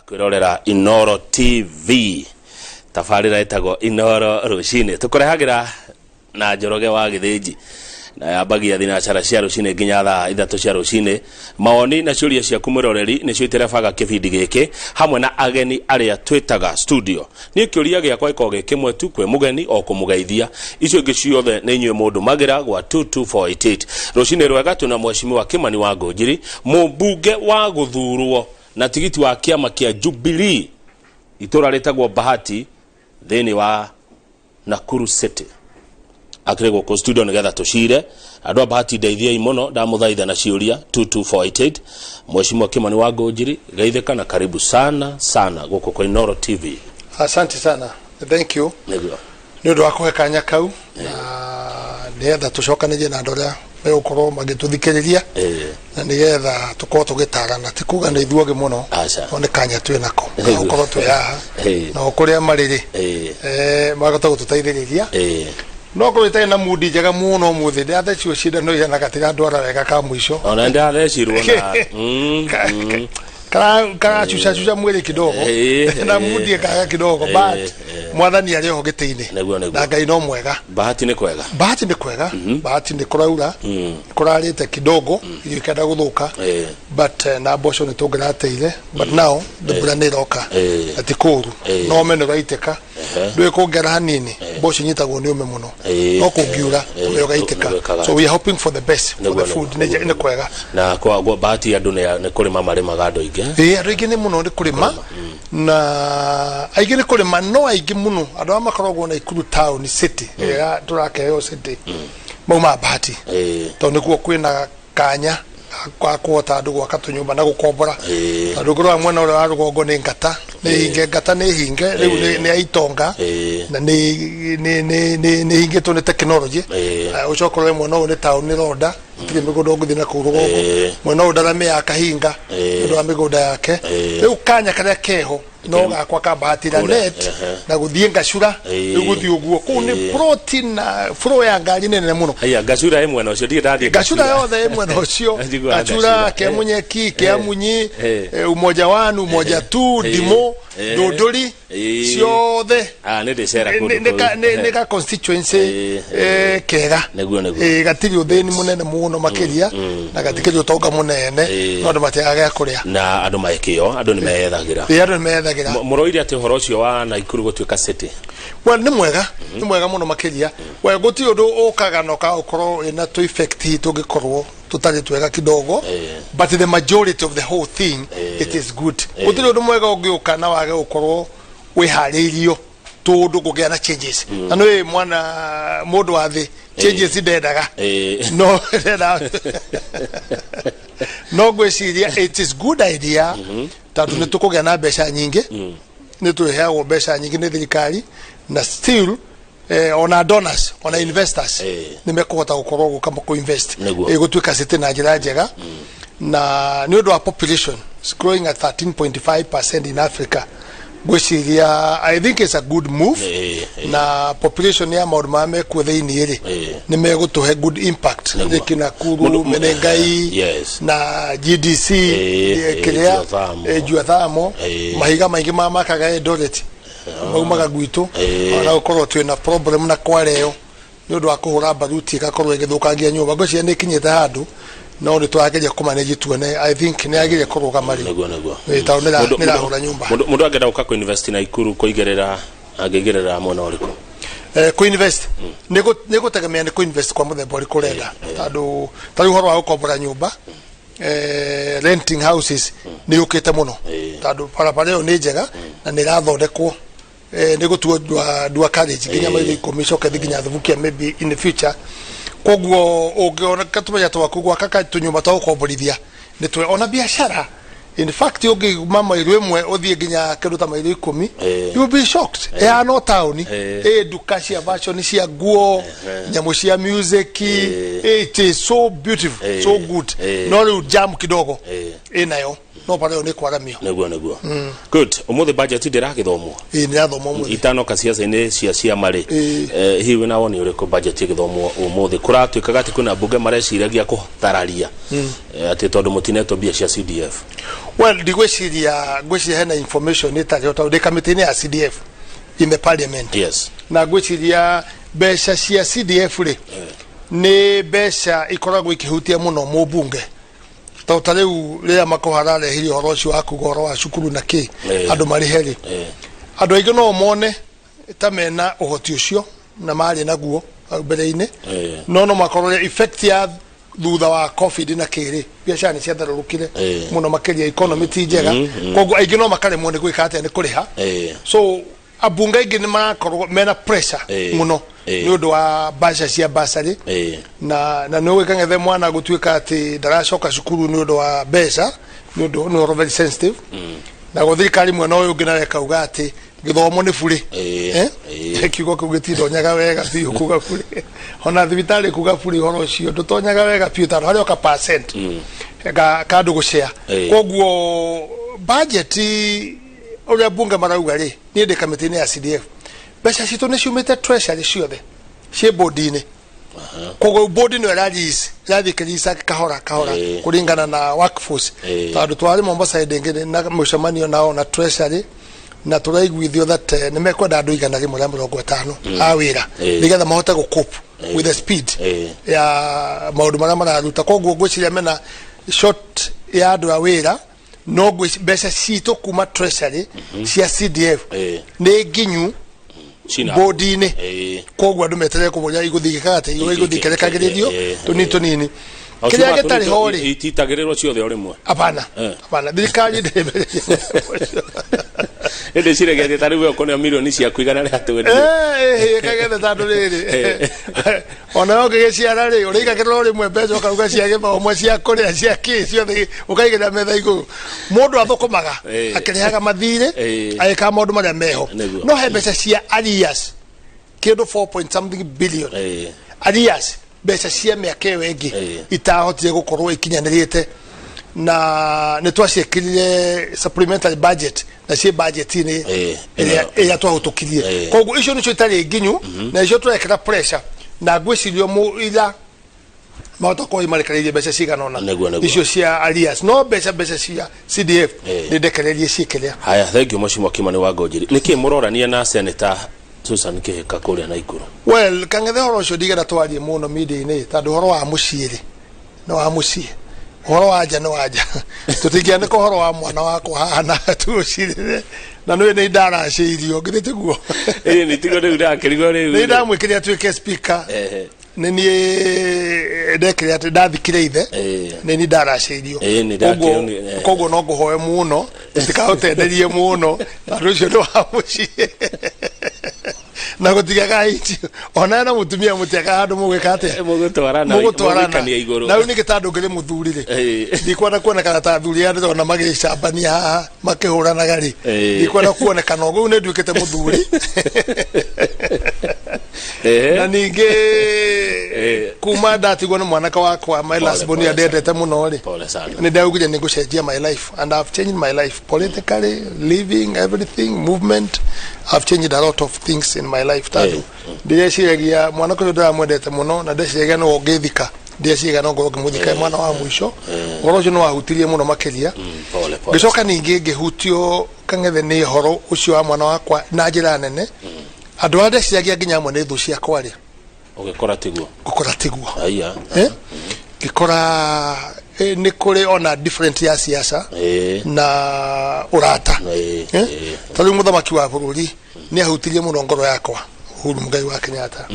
kwirorera Inoro TV tafarira itago Inoro rucini tukurehagira na Njoroge wa Githĩnji na yambagia thinacara cia rucini nginya thaa 3 cia rucini. Mawoni na ciuria ciaku mwiroreri nicio iterebaga kibindi giki hamwe na ageni aria twitaga studio. Ni kiuria giakwa ikoge kimwe tu kwe mugeni o kumugeithia icio ingi ciothe ni inywe mundu magira gwa 22488. Rucini rwega tuna mheshimiwa Kimani Ngunjiri mubunge wa guthurwo na tigiti wa kiama kia Jubilee itura ritagwo Bahati thini wa Nakuru City. Akirego ko studio nigetha tushire andu Bahati ndeithia muno ndamuthaitha na ciuria 22488. Mheshimiwa Kimani Ngunjiri geitheka na karibu sana guko kwa Inoro TV. Asante sana, thank you. Niguo ni undu wa kuhe kanya kau na nigetha tucokanije na ndoria megukorwo magituthikiriria na nigetha tukorwo tugitarana tikuga ni ithuoge muno one kanya twi nako ukorwo twi haha na ukuria mariri magota gututeithiriria no ko itai na mudi njega muno muthi ndathecirwo shida no yana gatira ndwara wega ka mwisho ona ndathecirwo na kara chucha mwili kidogo na mudi kaga kidogo but mwathani ari ho gitini na Ngai no mwega. Bahati ni kwega, bahati ni kuraura kurarite kidogo ikenda guthuka but na bosho ni tungirateire but now the brand roka ati kuru no meno gaiteka ndwe kongera hanini bosho nyitagwo ni ume muno no kungiura ume gaiteka so we are hoping for the best for the food ni kwega na kwa Bahati andu ni kurima marima gado ingi andu ingi ni muno ni kurima na aigi ni kurima no aigi muno andu amakoragwo na Ikuru town city ya turakeo city mauma Bahati to nikuo kwina kanya kwa kuota andu gwaka tunyumba na gukombora andu ngorwa mwana ule wa rugongo ni ngata ni hinge riu ni aitonga na ni hinge to ni technology ucokorwe mwana ule town ni roda tiri migodo nguthi na kurugo mwana udalame ya kahinga ndo amigoda yake riu kanya karia keho no gakwa ka Bahati na net na guthie ngacura guthie uguo ku ni protein na flow ya ngari nene muno aya ngacura imwe no cio ndathie ngacura yothe imwe no cio ngacura ke munyeki ke amunyi umoja wanu umoja tu dimo dodori ciothe ni ndicera kundu ne ka constituency kega gatiri uthini munene muno makiria na gatikiri utonga munene no ndu matiaga kuria na andu maikio andu ni meethagira muroire ati horo cio wa na Ikuru gutuika city well ni mwega muno makiria well guti undu ukaga no ka ukoro ina to effect tugikorwo tutari twega kidogo but the majority of the whole thing it is good guti undu mwega ugiuka na wage ukorwo wiharirio tundu kugia na changes na no mwana mundu wa thi changes ndendaga no no gwiciria it is good idea tatu ni tukugia na mbeca nyingi ni tuheagwo mbeca nyingi ni thirikari na still ona donors ona investors ni mekuhota gukorwo gukama ku invest gutuika city na njira njega na ni undu wa population is growing at 13.5% in Africa gwiciria I think it's a good move na population ya maundu mame ku thiini iri ni megutuhe good impact nikina kuru menengai na GDC kiria juathamo mahiga maingi makaga Eldoret maumaga gwitu ona ukorwo twina problem na kwareo ni undu wa kuhura baruti gakorwo igithukangia nyumba ngociria ni kinyite handu no ni twageria kumanage tuone I think ni ageria kuruga mari ta ni hura nyumba mundu agenda uka ku invest na Ikuru kuigerera agegerera mwana uriku ku invest ni gutegemea ni ku invest kwa muthemba uriku renda tandu tari horo wa ukombora nyumba renting houses ni ukite muno tandu parapara yo ni njega na ni rathondekwo ni gutuo dua college ginya mai commission ginya thubukia maybe in the future koguo ungiona katumenya twaku gwa kaka tunyumba twa ukomborithia ni twe ona biashara in fact yogi mama irwemwe uthie ginya kindu ta maili 10 you will be shocked no town duka cia fashion cia nguo nyamu cia music it is so beautiful so good no jam kidogo inayo no pale one kwaramio neguo good umuthi budget ndiragithomwo ni athomwo umuthi itano kaciaca-inĩ cia mari hiwe na woni uriko budget igithomwo umuthi kuratuikaga ati kuna bunge mareciragia kuthararia ati tondu mutineto bia cia CDF well ngwiciria hena information itari ota committee ya CDF in the parliament yes na ngwiciria besha cia CDF ri ni besha ikoragwo ikihutia muno mubunge tota riu ria makoharare hiri horo ucio wa kugoro wa cukuru na ki andu mari heri andu aingi no mone ta mena uhoti ucio na mari naguo mbere-ini no makorore effect ya thutha wa covid na kiri biashara ni ciatharurukire muno makiria economy ti njega koguo aingi no makaremwo ni gwika atia ni kuriha so abunge aingi ni marakorwo mena pressure muno ni undu wa basha cia basari na ni gwikang'ethe mwana gutuika ati ndaracoka cukuru ni undu wa besha ni undu no very sensitive na guthikari mwena uyu ungi nawe kauga ati githomo ni buri kiugo kiu gitindonyaga wega biu kuga buri ona thibitari kuga buri horo ucio ndutonyaga wega biu tano hari oka percent kandu gushare koguo budget uria bunge marauga ri ni ndi committee ya CDF besha citu ni ciumite treasury ciothe cie bodi-ini koguo bodi no rathikirisa kahora kuringana na workforce tondu twari Mombasa ndengene na mucemanio nao na treasury na turaiguithio that ni mekwenda andu igana rimwe rĩa 50 a wira nigetha mahote gucope with the speed ya maundu maria mararuta koguo ngwiciria mena short ya andu a wira no mbeca citu kuma treasury cia CDF ni nginyu bodi-ini koguo andu meterere kumuria iguthigika ati iguthikerekagiririo tunini kiria gitari hori ititagirirwo ciothe o rimwe apana thirikari ndebe ende ciregetie tari we ukone milioni cia kuigana ria twende kagethe tandu riri ona ongegeciara ri uriigagirwo rimwe mbeca ukauga cia githomo cia kuria cia ki ciothe ukaigira metha iguru mundu athukumaga akirehaga mathire agika maundu maria meho no he mbeca cia arrears kindu 4 point something billion arrears mbeca cia miaka iyo ingi itahotire gukorwo ikinyanirite na ni twaciekirire supplementary budget na cie budget ni ria twahutukirie koguo icio nicio itari nginyu na icio turekera pressure na ngwicirio mu ila mahota ko imarekererie mbeca ciganona icio cia arrears no mbeca cia CDF ni ndekererie cikiria haya thank you Mheshimiwa Kimani Ngunjiri niki murorania na senator Susan Kihika kuria na Ikuru well kang'ethe horo ucio ndigera twarie muno media-ini tondu horo wa muciiri no wa mucii horo wa nja no waja tutingiane ko horo wa mwana wakwa hana tucirire na nwe ni ndaraceirio ngithite guo ni tigo riu ndakirigo riu ni ndamwikiria tuike speaker ni ndekire ati ndathikire ithe ni ndaraceirio koguo no nguhoe muno ndikahotenderie muno tondu ucio ni wa mucii na gutigaga iti ona na mutumia mutiaga handu mugikate mugutwarana na uni gitandu ngire muthurire ndikwenda kuonekana ta athuri ande ona magicambania haha makihurana gari ndikwenda kuonekana uguo ne ndwikite muthuri na ningi kuma ndatigwo na mwanaka wakwa my last born ndendete muno ri ni ndaugire ni gucenjia my life and I've changed my life politically, living, everything, movement. I've changed a lot of things in my life tatu ndiciagia mwanaka uyu ndamwendete muno na ndiciagia no ngithika ndiciagia no ngorwo ngimuthika mwana wa mwisho ngoro ucio no wahutirie muno makiria ngicoka ningi ngihutio kang'ethe ni horo ucio wa mwana wakwa na njira nene andu ande ciagia nginya amwe ni thu ciakwa ri ugikora tiguo aya gikora ni kuri ona different ya siasa na urata tari muthamaki wa bururi ni ahutirie muno ngoro yakwa Uhuru Ngai wa Kenyatta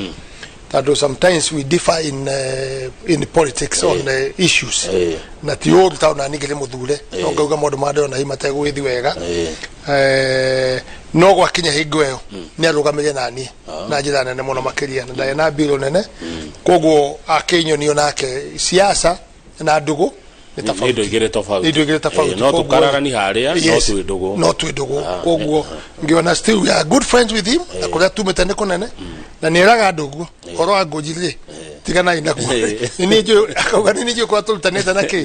that sometimes we differ in politics on the issues na ti all town anigire muthure no ngauga maundu mande ona imate gwithi wega no gwakinya hingo iyo ni arugamire nani na njira nene muno makiria na na biro nene koguo akinyo nake siasa na ndugu nido igire tofauti no tukararani haria no twidugu koguo ngiona still we are good friends with him na kuria tumetane kunene na niraga ndugu horo Ngunjiri tigana inakuo ni njoo akauga ni njoo kwa turutanite na ki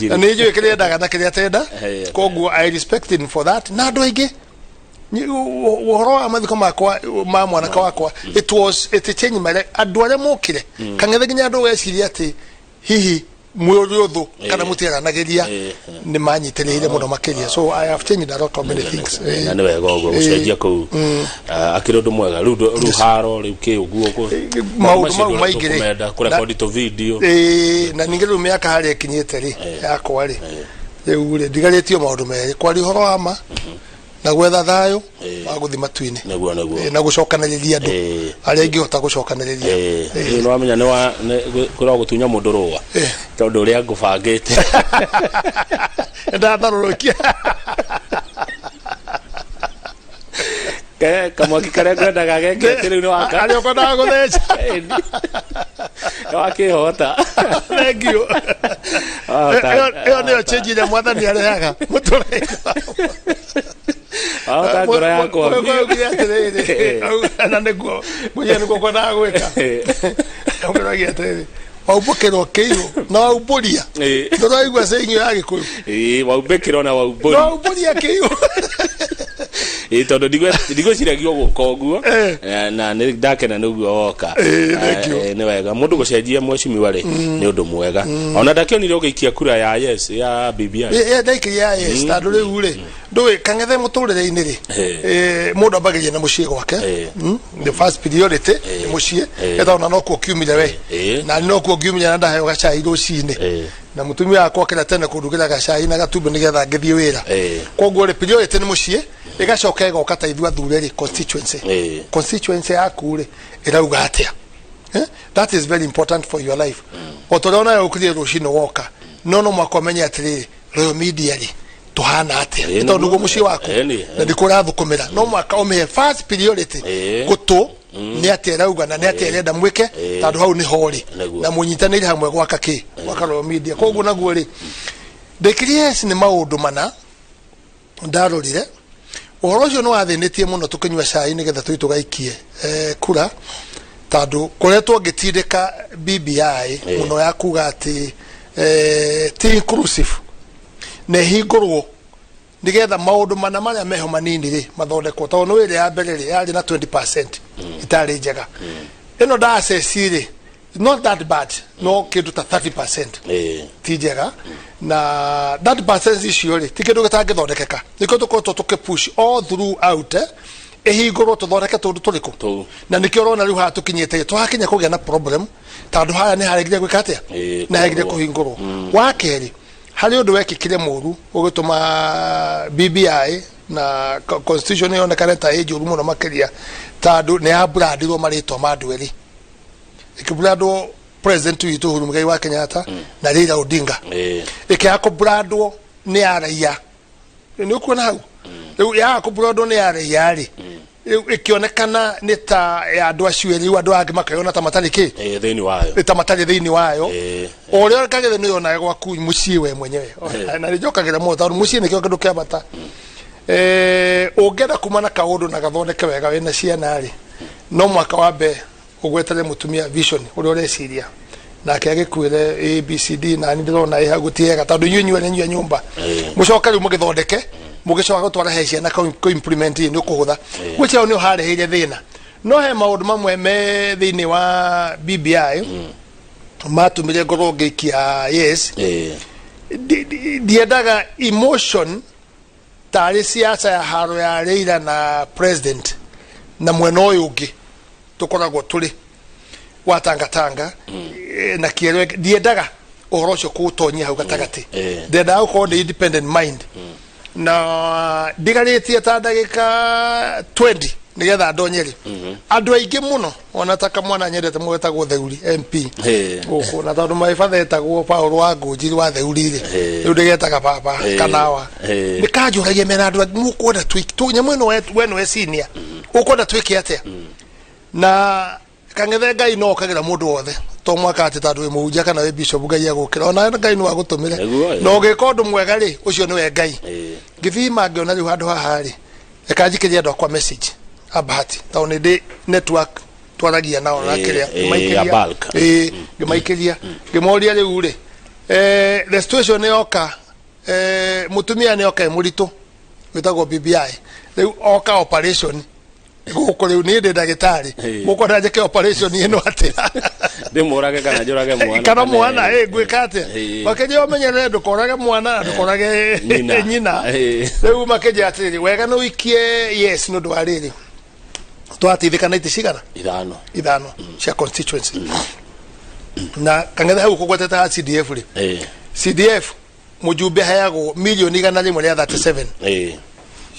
na ni njoo kile ndaga na kile atenda koguo I respect him for that na ndo aingi uhoro amathiko makwa ma mwanaka wakwa it change my life andu aria mokire kangethe nginya andu weciria ati hihi mworiotho kana mutiaranageria ni manyitiriire muno makiria so I have changed a lot of many things na ni wega ugo gucenjia ku akiri undu mwega ru haro ru ki uguo ko maundu mau maigire kumenda kurecord to video na ningiru miaka hari ekinyite ri yakwa ri riu ndigaritio maundu meri kwari horo ama na gwetha thayo wa guthi matu-ini na gucokaniriria andu aria ingihota gucokaniriria no amenya ni kura gutunya mundu ruwa tondu uria ngubangite ndatharurukia kamwaki karia ngwendaga geke riu ni waka aria ukwendaga gutheca wakihota thank you iyo niyo change ile mwathani arehaga muture ngora yakwa na niguo munya niguo kwendaga gwika ngora atiriri waubukirwo kiiru na wauburia nduraigua senyo ya gikuyu waubukirwo na wauburia wauburia kiiru tondu ndigwiciragia guka uguo na ni ndakena niguo woka ni wega mundu gucenjia mwecimiwa ri ni undu mwega ona ndakionire ugiikia kura ya yes ya BBI ndaikia ya yes tondu riu ri ndui kangethe muturire-ini ri mundu ambagiria na mucii gwake the first priority ni mucii etaona no kuo kiumire we na no kuo kiumire na ndaheo gacai rucini na mutumia wakwa kira tene kundugira gacai na gatumbe nigetha ngithie wira koguo ri priority ni mucii igacoka igoka ta ithu athure ri constituency yaku ri irauga atia that is very important for your life otorona yo ukiri rucini woka no mwakomenye atiri Royal Media ri tuhana atia tondu go mucii waku na ndikura thukumira no mwaka ume first priority gutu ni atia rauga na ni atia renda mwike tondu hau ni hori na munyitanire hamwe gwaka ki gwaka Royal Media koguo naguo ri ndikiriye ni maundu mana ndarorire uhoro ucio no wathinitie muno tukinywa cai nigetha tuitugaikie kura tondu kuretwo ngitindika BBI muno ya kuga ati ti inclusive ne hingurwo nigetha maundu mana maria meho manini ri mathondekwo tondu no ire ya mbere ri yari na 20% itari njega ino da assess ri not that bad no kindu ta 30% ti njega na that percentage icio ri ti kindu gitangithondekeka niko tukoretwo tukipush all throughout ehingurwo tuthondeke tundu turiku na nikio rona riu ha tukinyite twakinya kugia na problem tondu haya ni haregire gwika atia na haregire kuhingurwo wa keri hari undu wekikire moru ugituma BBI na constitution yonekana ta ejuru muno makiria tondu ni abrandirwo maritwa mandu eri ikibradwo president witu Uhuru Muigai wa Kenyatta na Raila Odinga ikiyako bradwo ni araia ni ukuona hau ya ko bradwo ni araia ri ikionekana ni ta ya andu acio eri andu angi makayona ta matari ki thiini wayo ta matari thiini wayo orio kagethe ni yona gwaku mucii we mwenyewe na rijokagira mo tondu mucii ni kio kindu kia bata ungenda kumana kaundu na gathondeke wega wena ciana ri no mwaka wa be ugwetale mutumia vision uri ureciria nake agikuire ABCD na ni ndirona ihagutiega tondu nyunywe ni nyumba mucoka riu mugithondeke mugicoka gutwara hecia na ko implement ni ukuhutha gwichao ni uhareheire thina no he maundu mamwe me thiini wa BBI matumire ngoro ngikia yes diendaga emotion tari siasa ya haro ya Raila na president na mweno uyu ungi tukoragwo turi watangatanga na kiero diendaga uhoro ucio kutonyia hau gatagati ndendaga gukorwo ni independent mind na ndigaritie ta ndagika 20 nigetha ndonyeri andu aingi muno onataka mwana nyendete mwetagwo Theuri MP guku na tondu maifathetagwo Paul wa Ngunjiri wa Theuri ri riu ndigetaga baba kanawa nikanjuragia mena andu mukwenda tu nyamweno weno we senior ukwenda twike atia na kangethe Ngai no kagira mundu wothe to mwaka ati tondu muhunjia kana we bishop Ngai agukira ona Ngai no agutumire no gika undu mwega ri ucio niwe Ngai ngithima ngiona riu handu haha ri ekanjikiria andu akwa message abahati tondu ndi network twaragia nao na kiria bulk ngimaikiria ngimoria riu ri the situation yoka mutumia ni oka muritu witagwo BBI riu oka operation guko riu ni ndagitari guko ndajeke operation ino atira ndimurage kana njurage mwana kana mwana gwika atia makeje omenyere ndukorage mwana ndukorage nyina riu makeje atiri wega no ikie yes no ndwariri twatithikana iticigana ithano cia constituency na kangetha hau kugweteta CDF ri CDF mujumbe hayago milioni 137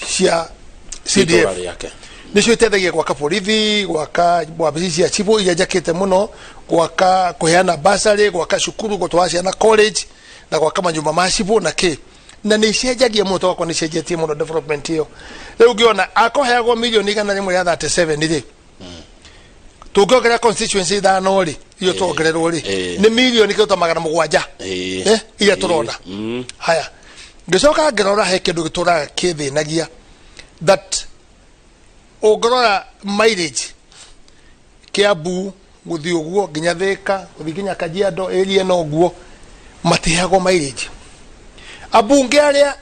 cia CDF nicio iteithagia gwaka borithi gwaka wabici cia chifu iria njakite muno gwaka kuheana basari gwaka cukuru gutwara ciana college na gwaka manyumba ma chifu na ki na ni cenjagia muto wakwa ni cenjetie muno development hiyo riu ngiona akoheagwo milioni 137 ri tugogera constituency thano ri iyo tuongererwo ri ni milioni 700 iya turona haya ngicoka ngirora he kindu gitura kithinagia that ogorora mileage Kiambu guthi uguo nginya Thika guthi nginya Kajiado area no guo matihago mileage abunge aria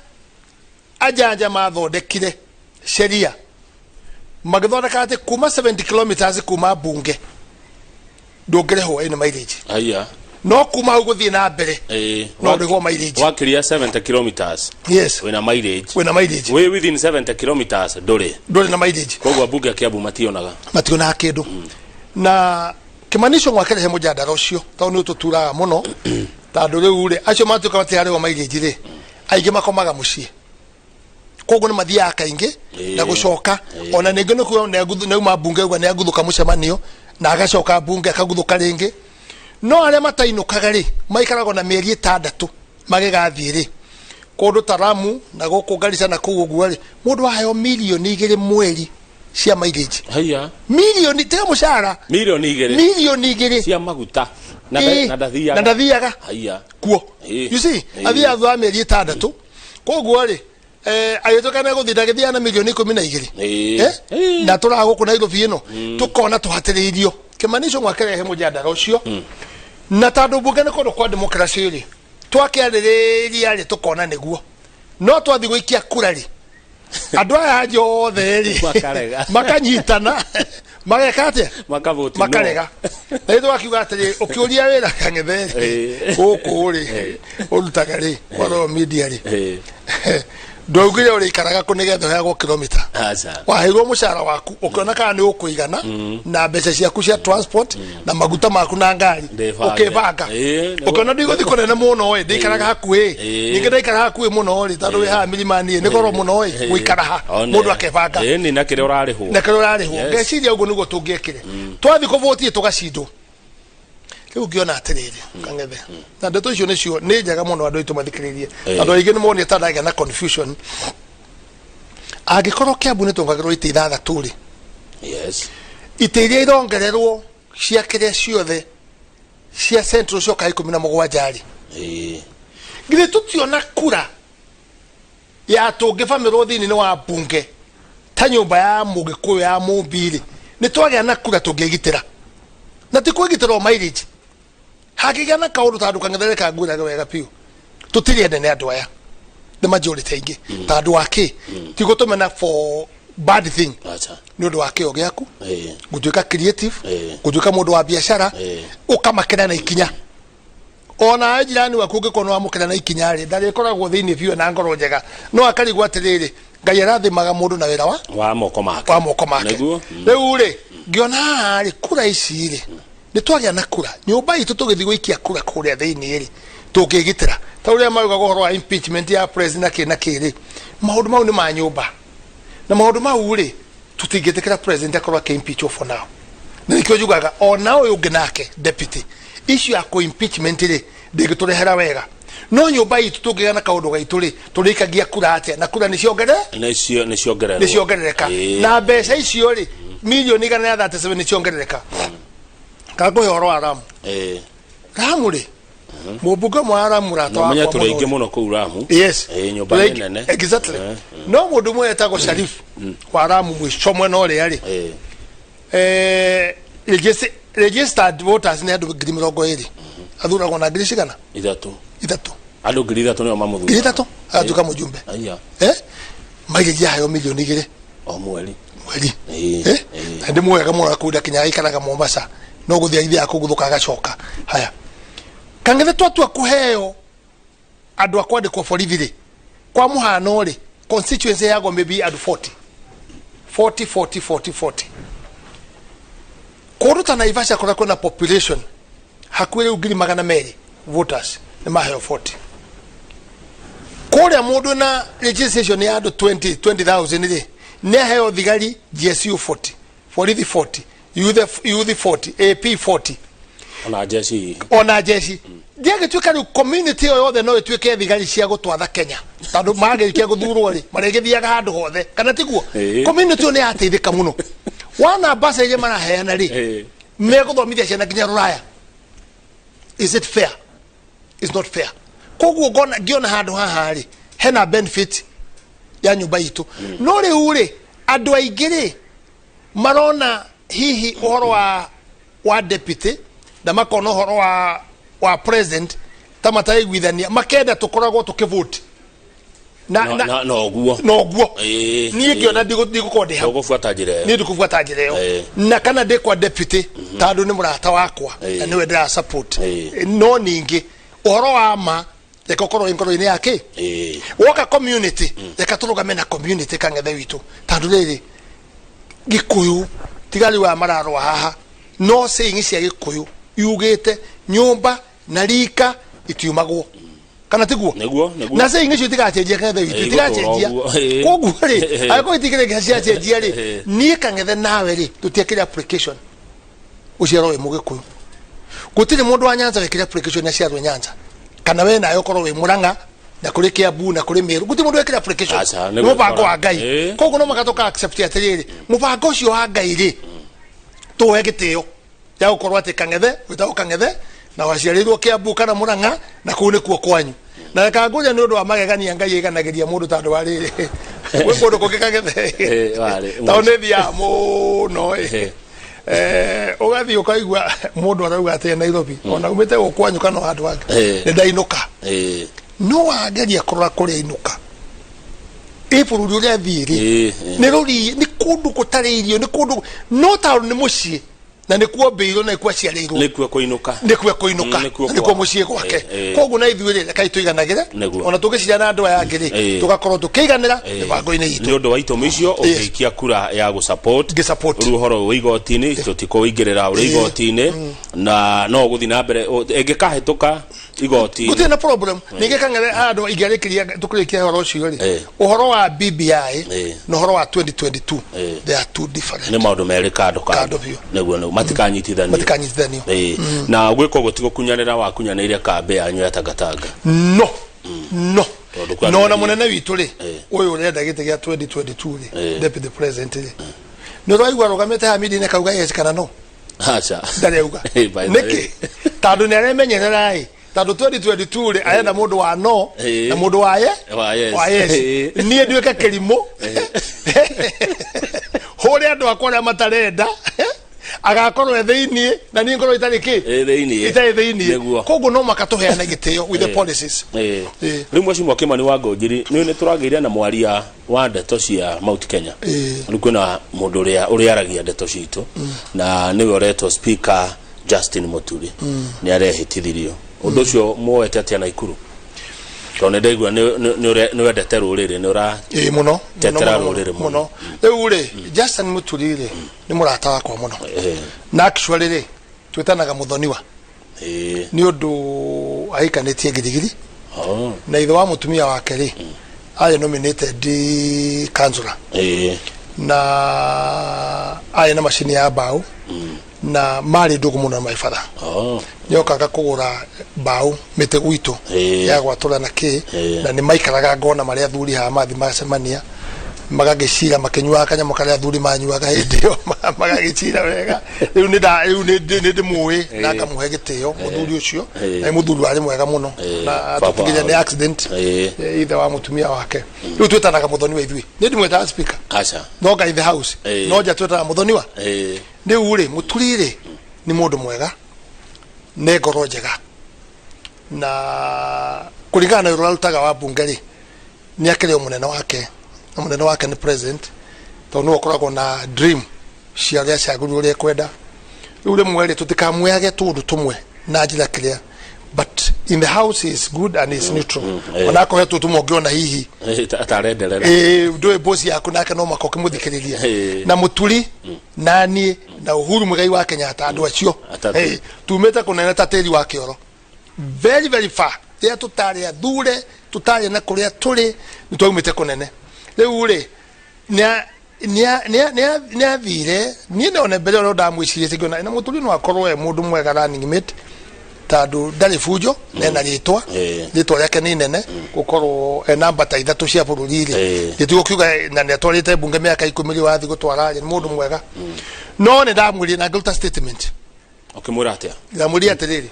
ajanja mathondekire sheria magithondeka ati kuma 70 kilometers kuma bunge ndongereho ina mileage aya no kuma hau guthi na mbere no ndego mileage wakiria 70 kilometers yes wina mileage we within 70 kilometers ndore na mileage kogwa bunge Kiambu mationaga kindu na kimanisho mwakere mujadala ucio tawo ni tuturaga muno tandu riu ri acio matuka batihari wa mileage ri aige makomaga mucie kogo ni mathia akainge na gucoka ona ninge no kuwa na mabunge gwa ni aguthuka mucemanio na agacoka bunge akaguthuka ringi no aria matainukaga ri maikarago na mieri 6 magigathie ri kundu Taramu na guku Garissa na kugu guo ri mundu wahayo milioni 2 mweri cia mileage haya milioni te mushara milioni 2 cia maguta na ndathiaga haya kuo you see athia thwa mieri 6 koguo ri ayotokana guthida githia na milioni 12 na turago ku Nairobi ino tukona tuhatiririo kimanisho mwakere mujadala ucio na tandu bunge ni kundu kwa democracy ri twakiaririria ri tukona niguo no twathi guikia kura ri andu aya jothe ri makanyitana magekate makavoti makarega na ithu akiuga atiri ukiuria wira kangethe guku ri urutaga ri kwa media ri ndogire uri ikaraga kunigetho yagwo kilomita wahirwo mushara waku ukiona kana ni ukuigana na mbeca ciaku cia transport na maguta maku na ngari ukibanga ukiona ndiguthi kunene muno we ndikaraga hakuhi ninge ndikaraga hakuhi muno ri tandu wi ha milimani ni goro muno we guikara ha mundu akibanga ni na kire urarihwo ngeciria uguo niguo tungiekire twathi kuvotie tugacindwo riu ngiona atiriri kangethe na ndeto icio nicio ni njega muno andu itu mathikiririe andu aige ni moni tadaga na confusion agikorwo Kiambu ni tungagirwo ite 6 ri yes ite iria irongererwo cia kiria ciothe cia central cia 17 ri ngire tutiona kura ya tungifamirwo thini ni wa bunge ta nyumba ya mugikuyu ya mumbiri ni twagia na kura tungigitira na tikwigitira mileage hakigana kaundu tandu kangethere kangwiraga wega piu tutiriende ne andu aya the majority ingi tandu waki tigutumena for bad thing ni undu waki ogiaku gutuika creative gutuika mundu wa biashara ukamakena na ikinya ona ajirani waku ngikono wa mukena na ikinya ri ndari koragwo thini view na ngoro njega no akarigwa atiriri Ngai arathimaga mundu na wira wa moko make riu ri ngiona ri kura ici ri ni twagia na kura nyumba itu tugithi guikia kura kuria thini ri tungigitira ta uria mauga gohoro wa impeachment ya president na kiri maundu mau ni ma nyumba na maundu mau ri tutingitikira president akorwa ke impeach for now ni kyo jugaga ona uyu nginake deputy issue ya ko impeachment ri ndigiturehera wega no nyumba itu tungigana kaundu gaitu ri turikagia kura atia na kura ni ciongerereka na mbeca icio ri milioni 137 ni ciongerereka kago horo Aramu Ramu ri mubunge mwa Aramu rata wa manya turainge muno ku Ramu yes nyumba nene exactly no mundu mwe etagwo Sharif wa Aramu mwisho mwe no ri ari registered voters ni andu 20,000 athuragwo na ngiri cigana ithatu andu 3,000 nio mamuthura 3,000 atuka mujumbe aya maigithia hayo milioni 2 o mweri ndi mwega mura kuda kinya ikaraga Mombasa no guthia ithia akuguthuka agacoka haya kangethe twatua kuheo andu akwandikwo borithi kwa muhano ri constituency yago maybe andu 40 kuruta na Ivasha kora kuna population hakwire ugiri 200 voters ni maheo 40 kuria mundu na registration ya andu 20,000 ri ne heo thigari GSU 40 borithi 40 youth 40 AP 40 ona jeshi ndiage tuika ri community yo yothe no ituike thigari cia gutwatha Kenya tondu magirikia guthurwo ri maregithiaga handu hothe kana tiguo community ne ateithika muno wana basa ile maraheana ri meguthomithia ciana kinya ruraya. Is it fair? It's not fair. Koguo gona giona handu haha ri hena benefit ya nyumba itu no ri uri andu aingĩ ri marona hihi uhoro wa deputy na makona uhoro wa president tamatai gwithania makenda tukoragwo tukivote na ogwo ni ngiona ndigukonde ha gufuata njira ni ndikufuata njira yo na kana ndi kwa deputy tandu ni murata wakwa na niwe ndira support no ningi uhoro wa ma ekokoro inkoro-ini yake woka community ekatulugame na community kangethe witu tandu riri Gikuyu tigari wa mararo haha no saying cia Gikuyu yugite nyumba na rika itiumagwo kana tiguo na saying icio tigachenjia kangethe witu tigachenjia koguo ri ako itigire gacia chenjia ri ni kangethe nawe ri tutiekire application uciaro we Mugikuyu gutire mundu wa Nyanza wekire application ya ciaro Nyanza kana we nayo korwo we Muranga na kuri Kiambu na kuri Meru guti mundu wekira application mubango wa Ngai koguo no magatoka accept atiriri mubango ucio wa Ngai ri tuwe gitio ya gukorwo ati kangethe witao kangethe na waciarirwo Kiambu kana Muranga na kuu ni kuo kwanyu na kanguja ni undu wa magegania Ngai iganagiria mundu tandu wa riri we mundu kugikangethe taunethia muno ugathi ukaigua mundu arauga ati Nairobi ona umete gukwanyu kana handu wange ni ndainuka no ageria kurora kuri inuka iburu ria thiri ni ruri ni kundu kutariirio ni kundu no taru ni mucii na ni kuo beiro na kuo ciareirwo ni kuo kuinuka ni kuo mucii gwake koguo na ithuire kai tuiganagire ona tugiciria na andu aya ngiri tugakorwo tukiganira mibango-ini itu ni undu wa itomi icio ukiikia kura ya gu support ruhoro wa igoti-ini tutiko wingirira uri igoti-ini na no guthi na mbere engikahituka igoti guti na problem ninge kangere andu igarikiria tukurikia horo ucio ri uhoro wa BBI no horo wa 2022 they are two different ni maundu meri kando neguo matikanyitithanio na gwiko gutigo kunyanira wa kunyanira kambe anyu ya tagatanga no na munene witu ri uyu urenda gite gia 2022 ri deputy president ri no raigwa rogamete Hamidi ne kauga yes kana no acha ndareuga niki tandu ni aremenyerera ri tandu 2022 ri ayenda mundu wa no na mundu wa yes ni nduika kirimo hore andu akora matarenda agakorwo thiini na ni ngoro itariki thiini koguo no makatuheana gitio with the policies rimwe cimo Kimani wa Ngunjiri ni turagiria na mwaria wa ndeto cia Mount Kenya ni kwina mundu uria aragia ndeto citu na ni oretwo speaker Justin Muturi ni arehitithirio undu ucio muwete atia na Ikuru tone ndaigua ni wendete ruriri ni ura muno tetera ruriri muno uri Justin Muturi ri ni murata wakwa muno na actually ri twitanaga muthoniwa ni undu aikanitie girigiri na ithe wa mutumia wake ri aye nominated councillor na aye na machine ya bao na mari ndugu muno my father nyokaga kugura bao mite gwitu ya gwatura na ki na ni maikaraga ngona mari athuri ha mathi macemania magagicira makinyua kanyamo karia athuri manyuaga hindi yo magagicira wega riu ni ndimuwi na ngamuhe gitio muthuri ucio na muthuri wari mwega muno na tukinya ni accident ithe wa mutumia wake riu twetanaga muthoni wa ithui ni ndimweta speaker acha no Ngai in the house no ja twetanaga muthoni wa riu ri Muturi ri ni mundu mwega ne ngoro njega na kuringana na yura rutaga wa bunge ri ni akire munene wake ni president to no okoragwo na dream ciaria cia guru uri kwenda uri mwere tutikamwage tundu tumwe na njira clear but in the house is good and is neutral ona ko hetu tumongiona hihi atarenderera ndoe boss yako nake no makoke muthikiriria na Muturi nani na Uhuru Muigai wa Kenyatta andu acio tumeta kunene tateri wa kioro very very far ya tutari athure tutari na kuria turi nitwaumite kunene riu ri ni athire ni ndone mbere ro ndamwicirie sigona na Muturi no akorwo e mundu mwega running mate tadu ndari fujo nena ritwa yake ni nene gukorwo namba ta 3 cia bururi ri gitugo kiuga na netwarite bunge miaka 10 wathi gutwara ni mundu mwega no ni ndamwirie na ngilta statement okimura atia ndamwirie atiriri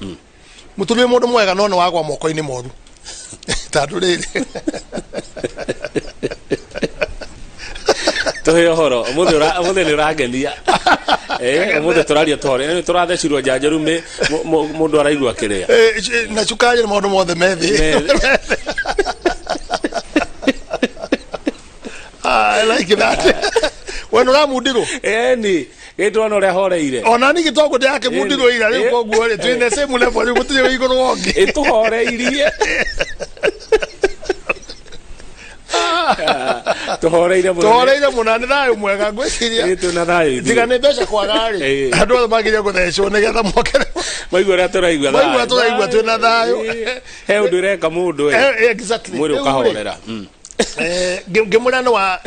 Muturi mundu mwega no wagwa moko-inĩ moru tadu riri tuhe horo umuthi ni uragenia umuthi turaria tore ni turathecirwo njanjeru mundu araigua kiria na cukari na maundu mothe methi I like that when uramundirwo ni gitu ono rehoreire ona ni gitogo yake mundirwo ira riu koguo ri twine same level riu gutire iguru wongi ituhoreirie tuhoreire muno ni thayo mwega ngwiciria tuna thayo tiga ni mbeca kwaga ri andu othe magiria guthecwo ni getha mokere maigua ria turaigua twina thayo he undu ireka mundu exactly mwiri ukahorera ngimurana wa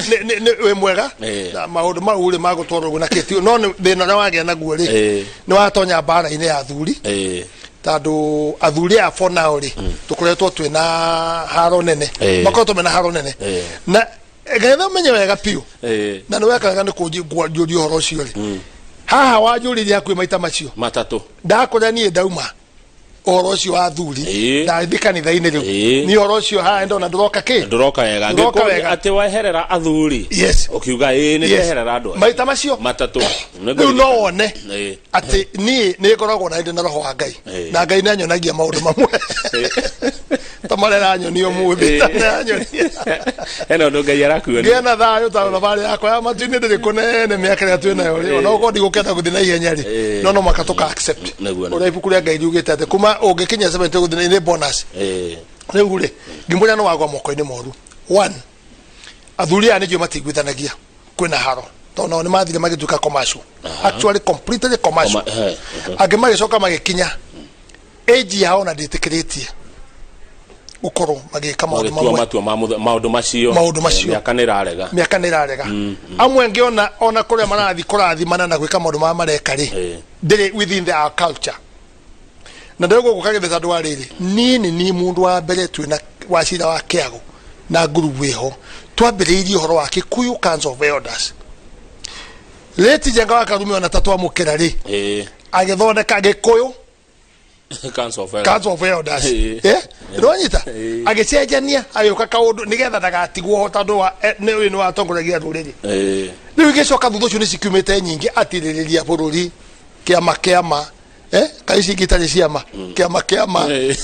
we mwega na maundu mau ri magutwarwo na kiti no thina na wagea naguo ri ni watonya bara-ini ya athuri tadu athuri a for now ri tukoretwo twina haro nene makoretwo mena haro nene na getha menye wega piu na ni wekaga ni kunjuria horo cio ri haha wanjuriria kwi maita macio matatu ndakuria nie ndauma horo cio wa athuri na thi kanitha-ini riu ni horo cio haha ndona nduroka ki nduroka wega ngikuga ati waherera athuri ukiuga ni weherera andu maita macio matatu riu no wone ati ni ngoragwo na na roho wa Ngai na Ngai nanyonagia maundu mamwe tamarera nyonio muthi nanyonia eno ndo Ngai arakuona ngena thayo ta thabari yakwa ya matu-ini ndiri kunene miaka ria twinayo ri ona uko ndigukenda guthi na ihenya ri no makatoka accept ura ibuku ria Ngai riugite ati kuma ungikinya 70 guthi ni bonus riu ri ngimurana wagwa moko-inĩ moru 1 athuri ani jo matigwithanagia kwina haro tono ni mathire magituka commercial actually completely commercial age magicoka magikinya age yao na nditikiretie ukoro magika maundu macio miaka ni rarega amwe ngiona ona kuria marathi kurathimana na gwika maundu ma mareka ri ndiri within our culture na ndego gukagitha andu ariri ni mundu wa mbere twina wacira wa kiago na ngurubu iho twambiriirie horo wa Kikuyu Council of Elders leti jenga wa Karume ona tatu amukira ri agithondeka Gikuyu Council of Elders ndonyita agicenjania agioka kaundu nigetha ndagatigwo tondu wa ni watongoragia ruriri riu gicoka thutha ucio ni cikiumite nyingi atiririria bururi kiama kaisi gitari ciama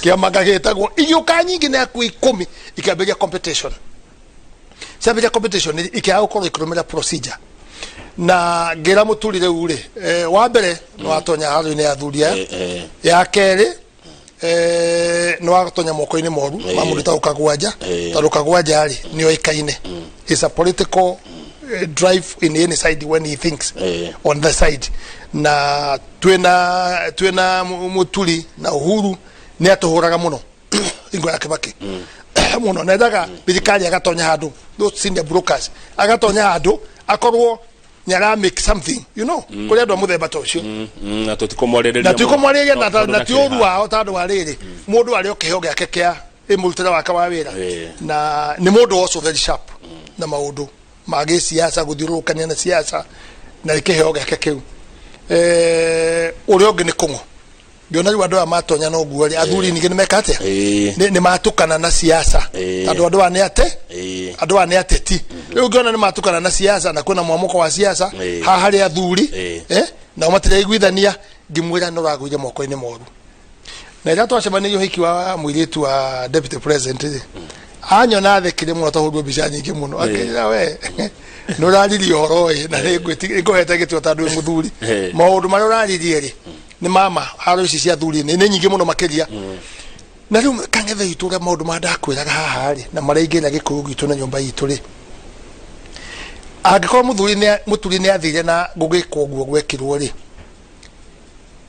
kiama gagitagwo igioka nyingi na ku 10 ikambia competition ikiaga gukorwo ikirumira procedure na ngira Muturi riu ri wa mbere no watonya haro-ini ya thuria ya keri no watonya moko-inĩ moru mamundu ta ukagwanja ri ni oikaine is a political drive in any side when he thinks on the side na twena Muturi na Uhuru ni atuhuraga muno ingo yake baki muno nendaga thirikari agatonya handu those senior brokers agatonya handu akorwo nyara make something kuria ndo muthemba ta ucio na tutikomwarereria na tiuru wao tondu wa riri mundu ari okiheo giake kia imultira waka wa wira na ni mundu also very sharp na maundu magi siasa guthiurukania na siasa na ikiheo gake kiu uri ongi ni kungo ngiona riu andu amatonya no guori athuri ningi ni mekate ni matukana na siasa andu ane ate andu ane ateti riu ngiona ni matukana na siasa na kuna mwamoko wa siasa hari athuri na matire igwithania ngimwira no raguire moko-inĩ moru na ira twacemanirio hiki wa mwiritu wa deputy president anyona thekire muno tahurwo bica nyingi muno akira we no raririe horo na ngwete gitio tandu muthuri maundu mari raririe ri ni mama haro ici cia thuri ni nyingi muno makiria na riu kangethe itu ria maundu mandakwiraga haha ri na maraingira gikuyu gitu na nyumba itu ri angikora Muturi ni athire na gugikwo guo gwekirwo ri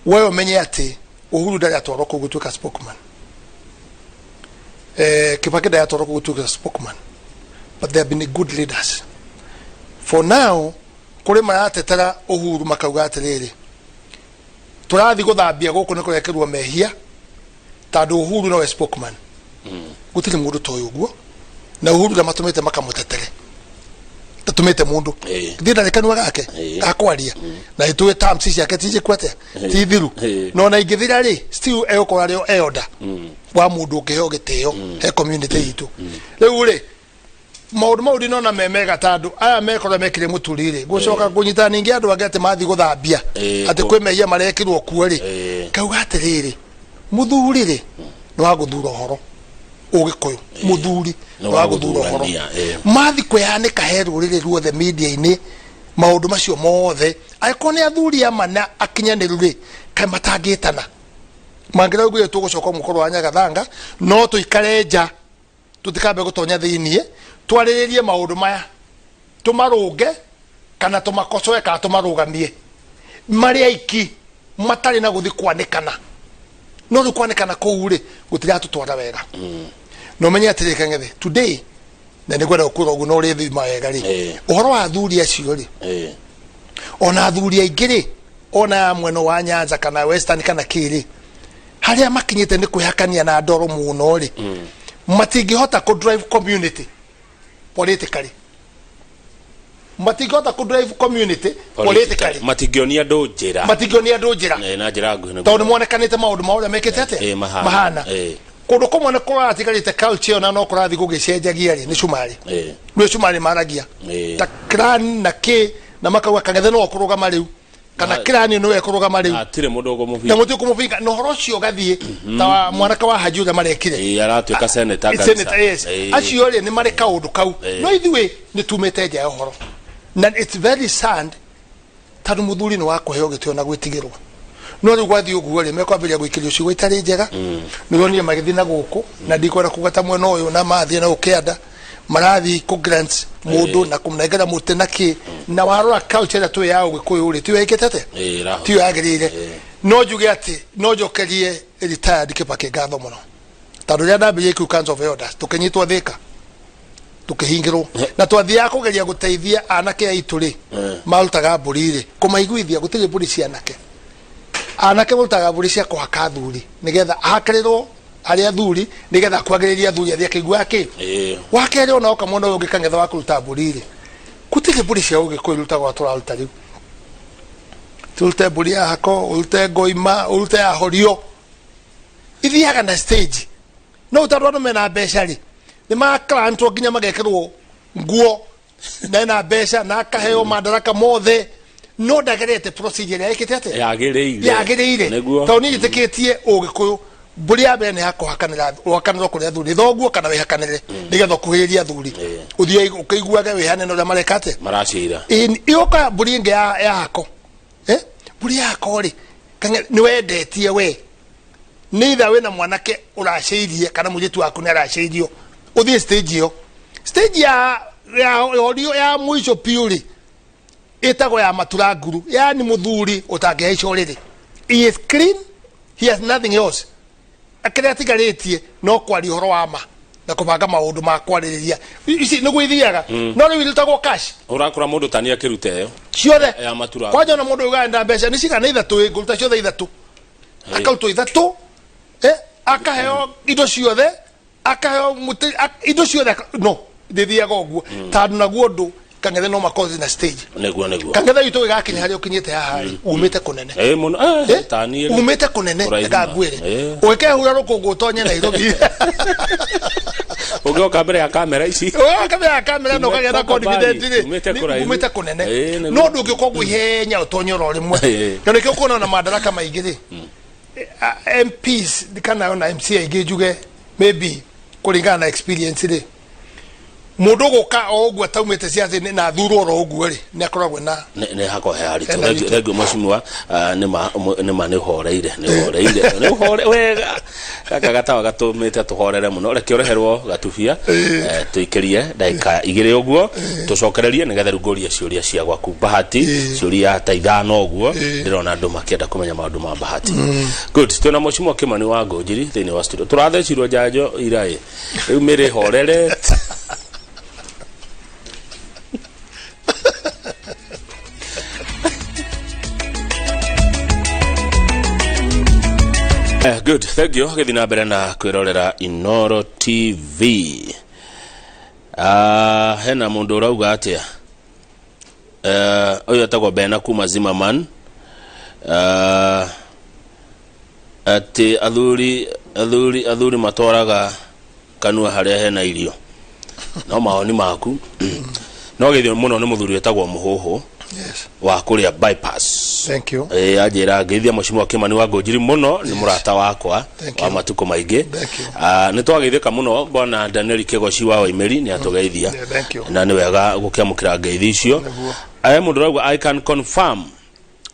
wewe menye ati Uhuru ndari atwarwo kuu gutuika spokesman Kibaki ndari atwarwo kuu gutuika spokesman but there have been good leaders for now kuri maratetera Uhuru makauga atiriri turathi guthambia guku ni kurekirwo mehia tandu Uhuru no spokesman gutiri mundu toyo guo na Uhuru na matumite makamutetere tatumite mundu thira rekanwa gake akwaria na itwe terms ciake tije kwate ti thiru no na ingithira ri still eyokora rio eoda wa mundu ngiheo giteo he community itu riu ri maundu no na memega tandu aya mekora mekire Muturi ri gucoka gunyita ningi andu agete mathi guthambia ati kwi mehia marekirwo kuo ri kauga atiriri muthuri ri no aguthura horo ugikuyu muthuri wa guthura horo mathi kweyanika he rurire ruothe media-ini maundu macio mothe aikone athuri amana akinyaniru ri kai matangitana mangira gwe tugucoka mukoro wa Nyagathanga no tuikare nja tutikambe gutonya thiini twariririe maundu maya tumarunge kana tumakocoe ka tumarugamie mari aiki matari na guthi kwanikana no kwanikana kuu ri gutira tutwara wega no menye atire kangethe today na ni gwenda ukuro guno ri thima wega ri uhoro wa athuri acio ri ona athuri aingiri ona mweno wa Nyanza kana Western kana kiri haria makinyite ni kwihakania na ndoro muno ri matingihota ku drive community politically matingihota ku drive community politically matingionia ndunjira na njira nguhino tondu monekanite maundu maura mekete ate mahana kundu kumwe ni kuratigarite culture na no kurathi gugicenjagia ri ni cumari ni cumari maragia ta clan na ke na makauga kangethe no kurugama riu kana clan no ekurugama riu atire mundu gumuvinga na mutu kumuvinga no horo cio gathie ta mwanaka wa Hajuga marekire aratuika senator acio ri ni mari kaundu kau no ithiwe ni tumete nja horo na it's very sad tandu muthuri ni wakuheo gitio na gwitigirwo no ri gwathi uguo ri mekwambiria gwikirio cio itari njega nironie magithi na guku na ndikwenda kugata mwena uyu na mathi na ukianda marathi ku grants mundu na kumnegera muti na ki na warora culture tu ya ugikuyu ri tu eketete tu yagirire no juge ati no jokerie retired Kibaki gatho muno tandu ria ndambie ku Council of Elders tukinyitwo thika tukihingirwo na twathia kugeria guteithia anake aitu ri marutaga mburi ri kumaiguithia gutire mburi cia anake marutaga mburi cia kuhaka thuri nigetha ahakarirwo aria thuri nigetha kwagiriria thuri athia kigwa ake wake ri ona okamona uyu ngikangetha wa kuruta mburi ri gutire mburi cia ugikuyu rutagwa turaruta riu turute mburi ya hako urute ngoima urute ahorio ithiaga na stage no utarwo mena mbeca ri ni makrantwo nginya magekirwo nguo na mbeca na akaheo madaraka mothe no ndagerete procedure yakite ate yagiriire to ni yitikitie ugikuyu mburi ya bene hako hakanira wakanira kuria thuri thoguo kana we hakanire nigetha kuhiriria thuri uthie ukaiguaga we hanene ria marekate maracira ioka mburi nge ya hako mburi ya hako ri ni wendetie we neither we na mwanake uraceirie kana mujitu waku ni araceirio uthie stage ya audio ya mwisho purely itago ya maturanguru yani muthuri utangeheisho riri he is clean he has nothing else akira tigaritie no kwari horo wa ma na kubanga maundu ma kwaririria ici ni gwithiaga no ri witagwo cash urakura mundu tania kirute yo ciothe ya maturanguru kwanja na mundu ugaenda mbeca ni cigana ithatu nguruta ciothe ithatu akauto ithatu akaheo indo ciothe akaheo indo ciothe no ndithiaga uguo tandu naguo ndu Kangethe no makozi na stage neguo Kangethe itu gakinya hari ukinyite haha umite kunene muno tani umite kunene ngagwire uke hura rukungu tonye Nairobi ugoka mbere ya kamera ici kamera ya kamera no kagera confident umite kunene no ndugi kogwo ihenya utonye ro rimwe kana kyo kuona na madaraka maingiri MPs dikana ona MC igejuge maybe kuringana na experience ri mundu guka ogwa taumite ciathi na thuro ro ogwo ri ni akoragwo na ne hako hari rego mashimwa nima ni horeire wega kaka gatawa gatumite tuhorere muno reke ureherwo gatubia tuikerie ndaika igire ogwo tucokererie nigetha runguria ciuria cia gwaku bahati ciuria ta ithano ogwo ndirona andu makienda kumenya maundu ma bahati good tuna mashimwa Kimani wa Ngunjiri thini wa studio turathecirwo njanjo irai riu mire horere good thank you githina mbere na kwirorera Inoro TV hena mundu urauga atia uyu atagwo Bena kuma Zimmerman ati athuri matwaraga kanua haria hena irio no maoni maku no githio muno ni muthuri etagwo Muhuhu wa kuria bypass thank you ajira geithia mashimo Kimani wa Ngunjiri muno ni murata wakwa wa matuko maingi ni twageithika muno bona Daniel Kegoshi wa Waimeri ni atugeithia na ni wega gukiamukira ngeithi icio mundu rauga I can confirm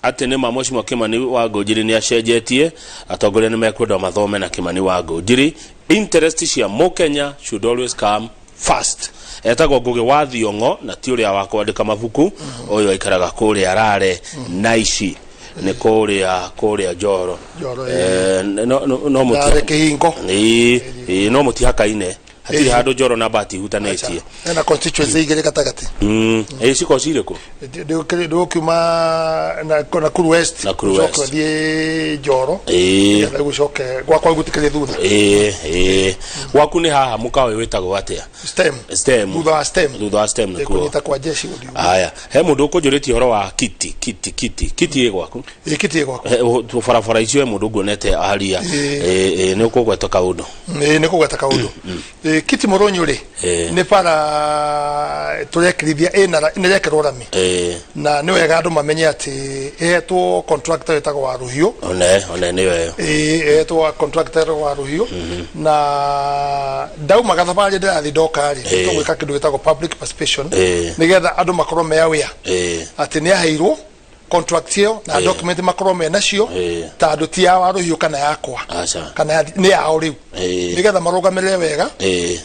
ati ni mashimo Kimani wa Ngunjiri ni acenjetie atongoria ni mekwenda mathome na Kimani wa Ngunjiri interest cia mukenya should always come first etagwo Ngugi wa Thiongo na ti uria wa kwandika mabuku uyu aikaraga kuria Rare Naici ni kuria Njoro no muti kihingo no muti hakaine hatiri handu Njoro na Bati hutanetie na constituency igire katagati ciko ciriko ndio kuma na Kuru West Soko die Njoro na gucoke gwakwa gutikire thutha waku ni haha mukawe wetagwo atia stem thutha stem ni kunyita kwa jeshi udio haya he mundu ukujuritie horo wa kiti igwaku kiti igwaku tu farafara icio mundu ngonete aharia ni ukugweta kaundu ni kugweta kaundu kiti Moronyo ri ni para turekrithia nirekirwo rami na ni wega andu mamenye ati etwo contractor etagwo wa Ruhio one ni weyo etwo contractor wa Ruhio na dauma gathabari ndirathi ndokari tugwika kindu gitagwo public participation nigetha andu makorwo me aware ati ni aheirwo contract yo na document makorwo me nacio ta andu ti ya Ruhio kana yakwa kana ni ya riu nigetha marugamirire wega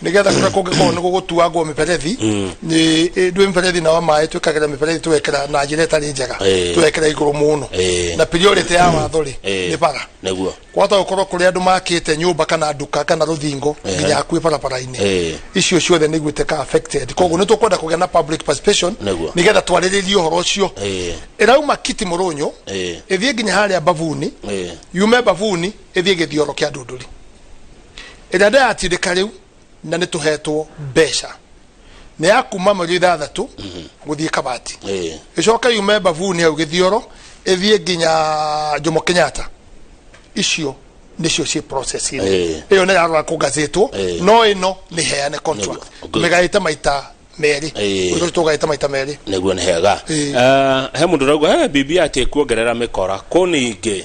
nigetha kungikorwo ni gugutuagwo miperethi ni ndwe miperethi na wamae twikagira miperethi twekera na njira itari njega twekera iguru muno na priority ya watho ri ni para neguo kwata gukorwo kuri andu makite nyumba kana nduka kana ruthingo nginya akui barabara-ini icio ciothe ni gwiteka affected koguo ni tukwenda kugia na public participation nigetha twariririe horo ucio irauma kiti Moronyo ithie nginya haria Bavuni yume Bavuni ithie githioro kia Ndunduri ira ndatindika riu na ni tuhetwo mbeca ni akuma mweri 6 guthie Kabati icoka yume Bavuni au githioro ithie nginya Jomo Kenyatta icio nicio ci process iyo ni arwa kugazetwo no ino ni heane contract megaita maita meri uzo tugaita maita meri neguo ni hega he mundu rauga bibi ati kuongerera mikora kuningi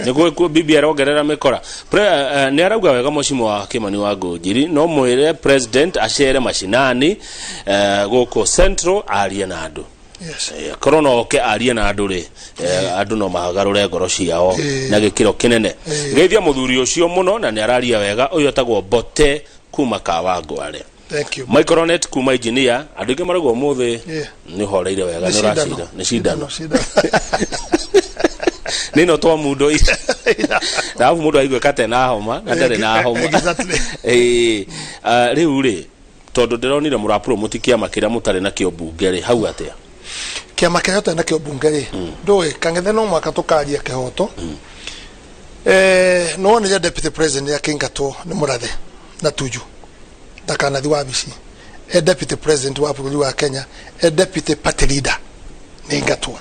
niguo bibi arongerera mikora ni arauga wega mucimo wa Kimani wa Ngunjiri no mwire president achere mashinani guko central aria na andu korona oke aria na andu ri andu no magarure ngoro ciao na gikiro kinene geithia muthuri ucio muno na ni araria wega uyu atagwo Bote kuma Kawangware thank you Micronet kuma engineer andu ingi maragwo muthi ni horeire wega ni racida ni shidano nino twa mundo na mundu aigwe kate na homa ndare na homa riu ri tondu ndironire murapuro mutikia makiria mutare na kio bunge ri hau atia kia makiria na kio bunge ri ndoi Kangethe no mwaka tukaria kihoto no ni deputy president ya Kingato ni murathe na tuju ndakana thi wabici deputy president wa bũrũri wa Kenya deputy party leader nĩ ngatwo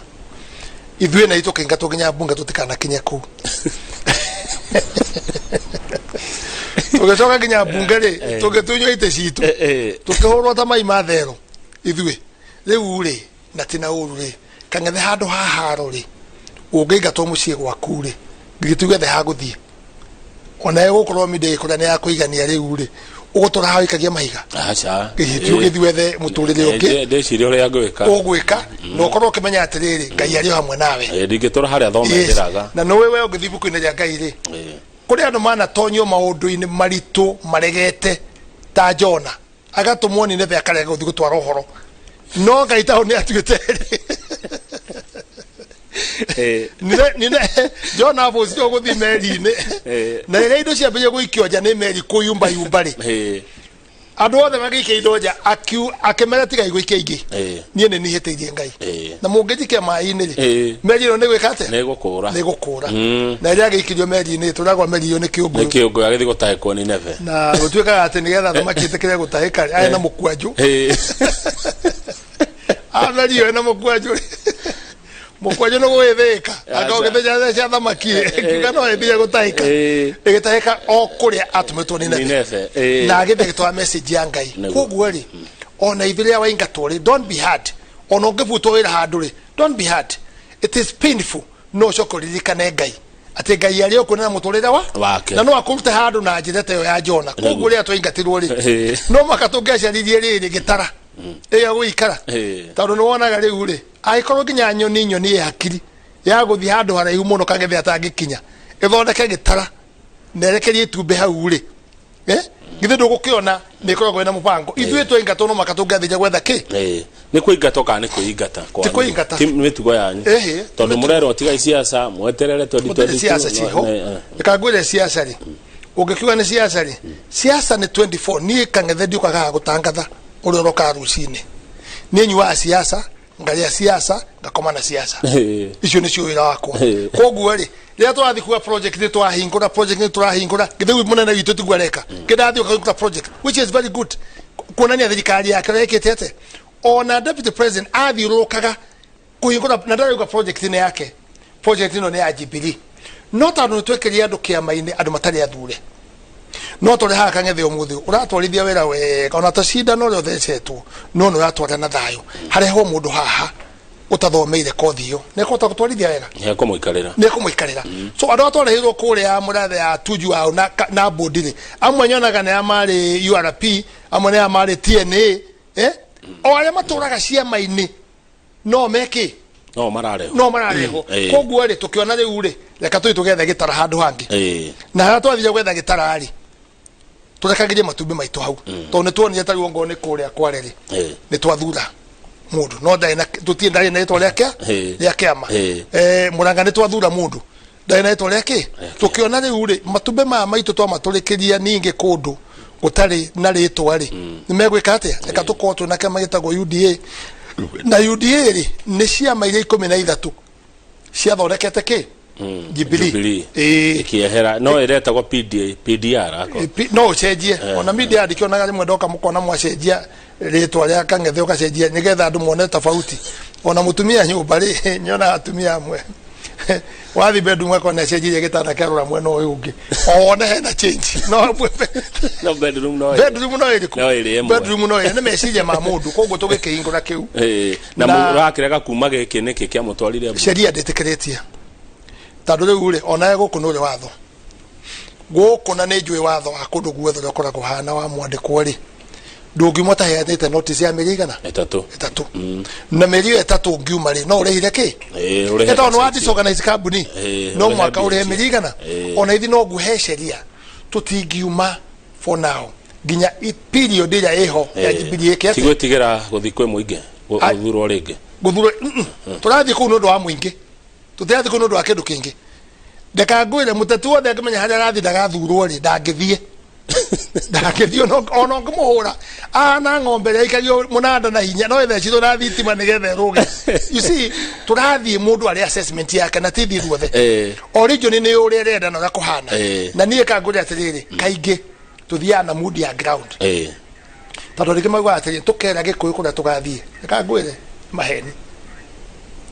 ithuĩ na itũ kĩngatwo nginya bunge tũtikanakinya kũu tũgĩcoka nginya bunge rĩ tũgĩtunywo itĩ citũ tũkĩhũrwo ta mai matherũ ithuĩ rĩu rĩ na tina ũru rĩ kang'ethe handũ haharo rĩ ũngĩingatwo mũciĩ gwaku rĩ ngĩtuge the hagũthiĩ ona egũkorwo mĩndĩ kũrĩa nĩ ya kũigania rĩu rĩ ũgũtũra hawe ikagia mahiga acha gĩhĩtio gĩthiwethe mũtũrĩre ũngĩ ndĩciria ũrĩa ngwĩka ũgwĩka na ũkorwo ũkĩmenya atĩrĩrĩ Ngai arĩ hamwe nawe ndingĩtũra harĩa thometheraga na no wewe ũngĩthiĩ ibuku-inĩ rĩa Ngai rĩ kũrĩ andũ manatonyio maũndũ-inĩ maritũ maregete ta Jona agatũmwo nĩ Nineve akarega gũthiĩ gũtwara ũhoro no Ngai taho nĩ atuĩte Jona abũcio gũthiĩ meri-inĩ na rĩrĩa indo ciambĩrĩria gũikio nja nĩ meri kũyumba rĩ andũ othe magĩikia indo nja akĩmera tiga igũikia ingĩ niĩ nĩ nihĩtĩirie Ngai na mũngĩjikia maĩ-inĩ rĩ meri ĩno nĩ gwĩka atĩa nĩ gũkũra na rĩrĩa agĩikirio meri-inĩ tũragwa meri ĩyo nĩ kĩũngũ agĩthiĩ gũtahĩkwo Nineve na gũtuĩkaga atĩ nĩgetha thamaki ĩtĩkĩre gũtahĩka rĩ arĩ na mũkwanjũ meri ĩyo na mũkwanjũ mũkwanjũ nĩ gwĩthĩka akagĩthĩnya cia thamaki kiuga no ĩthiĩ gũtahĩka ĩgĩtahĩka o kũrĩa atũmĩtwo Nineve na agĩthĩgĩtwara message ya Ngai koguo rĩ ona ithuĩ rĩrĩa waingatwo rĩ don't be hard ona ũngĩbutwo wĩra handũ rĩ don't be hard it is painful no ũcoke ũririkane Ngai atĩ Ngai arĩ okuo na mũtũrĩre wake na no akũrute handũ na njĩra ta ĩyo ya Jona koguo rĩrĩa twaingatirwo rĩ no maka tũngĩaciaririe rĩrĩ gĩtara ĩyo gũikara tondũ nĩ wonaga rĩu rĩ agĩkorwo nginya nyoni ĩ hakiri ya gũthiĩ handũ haraihu mũno kagethe atangĩkinya ĩthondeke gĩtara na ĩrekerie itumbĩ hau rĩ githĩ ndũgũkĩona nĩ ĩkoragwo ĩna mũbango ithuĩ twaingatwo no maka tũngĩathĩnja gwetha kĩ nĩ kũingatwo kana nĩ kũingata ti mĩtugo yanyu tondũ mũrerwo tigai siasa mweterere 2022 ĩkangwĩre siasa rĩ ũngĩkiuga nĩ siasa rĩ siasa nĩ 24 niĩ kang'ethe ndiũkaga gũtangatha ũrĩa ũroka rũcinĩ niĩ nyuaga siasa ngaria siasa ngakoma na siasa icio nĩcio wĩra wakwa koguo rĩ rĩrĩa tũrathiĩ kuga project nĩ tũrahingũra githĩ mũnene witũ tiguo areka kĩndathiĩ ũkahingũra project which is very good kuonania thirikari yake ĩrekĩte atĩ ona deputy president athiũrũrũkaga kũhingũra na ndarauga project nĩ yake project ĩno nĩ ya Jubilee no tondũ nĩ twekĩrire andũ kĩama-inĩ andũ matarĩ athure no tũrĩ haha kang'ethe ũmũthĩ ũratwarithia wĩra wega ona ta cindano ũrĩa ũthecetwo no nĩ ũratwara na thayũ harehwo mũndũ haha ũtathomeire kothi ĩyo nĩ ekũhota gũtwarithia wega nĩ ekũmũikarĩra so andũ atwareheirwo kũrĩa mũrathe ya tuju ao na mbũndirĩ amwe nyonaga nĩ amarĩ URP amwe nĩ amarĩ TNA o arĩa matũraga ciama-inĩ no mekĩ no mararehwo koguo rĩ tũkĩona rĩu rĩ reka tũthiĩ tũgethe gĩtara handũ hangĩ na harĩa twathire gwetha gĩtara rĩ tũrekagirie matumbĩ maitũ hau tondũ nĩ tuonire ta rĩu nĩ kũrĩa kware rĩ nĩ twathura mũndũ no tũtirĩ ndarĩ na rĩtwa rĩa kĩama Mũranga nĩ twathura mũndũ ndarĩ na rĩtwa rĩake tũkĩona rĩu rĩ matumbĩ maya maitũ twamatũrĩkĩria ningĩ kũndũ gũtarĩ na rĩtwa rĩ nĩ megwĩka atĩa reka tũkorwo twĩna kĩama gĩtagwo UDA na UDA rĩ nĩ ciama iria 13 ciathondekete kĩ Jubilee ikiehera no iretagwo PDR no ũcenjie ona media ndikionaga rĩmwe ndoka mũkona mwacenjia rĩtwa rĩa kang'ethe ũgacenjia nĩgetha andũ muone tofauti ona mũtumia nyũmba rĩ nyona atumia amwe wathi bedroom wako na cenjie gĩtanda kĩarora mwena ũyũ ũngĩ ona hena change no bedroom no nĩ meciria ma mũndũ koguo tũgĩkĩhingũra kĩu na mũrakĩrega kuma gĩkĩ nĩkĩ kĩa mũtwarire sheria ndĩtĩkĩrĩtie tondũ rĩu rĩ ona gũkũ nĩ ũrĩ watho gũkũ na nĩ njũĩ watho wa kũndũ guothe ũrĩa ũkoragwo hana wa mwandĩkwo rĩ ndũngiuma taheanĩte notice ya mĩeri igana ĩtatũ na mĩeri ĩyo ĩtatũ ngiuma rĩ no ũrĩhire kĩ tondũ wa disorganize company no mwaka ũrĩhe mĩeri igana ona ithi no nguhe sheria tũtingiuma for now nginya period ĩrĩa ĩho ya Jubilee ĩkĩ tigwĩtigĩra gũthiĩ kwĩ mũingĩ gũthurwo rĩngĩ tũrathiĩ kũu nĩ ũndũ wa mũingĩ tũtirathiĩ kũu nĩ ũndũ wa kĩndũ kĩngĩ ndeka ngwĩre mũteti wothe angĩmenya harĩa arathiĩ ndagathurwo rĩ ndangĩthiĩ ona ũngĩmũhũra na ng'ombe ĩrĩa ĩikario mũnanda na hinya no ĩthecirwo na thitima nĩgetha ĩrũge you see tũrathiĩ mũndũ arĩ assessment yake na ti ithuothe origin nĩ ũrĩa ĩrenda na ũrĩa kũhana na niĩ kangũrĩa atĩrĩrĩ kaingĩ tuthiaga na mood ya ground tondå rä ngä maigua atä tåkera gä kå yå kå rä a tå gathiä kangwä re maheni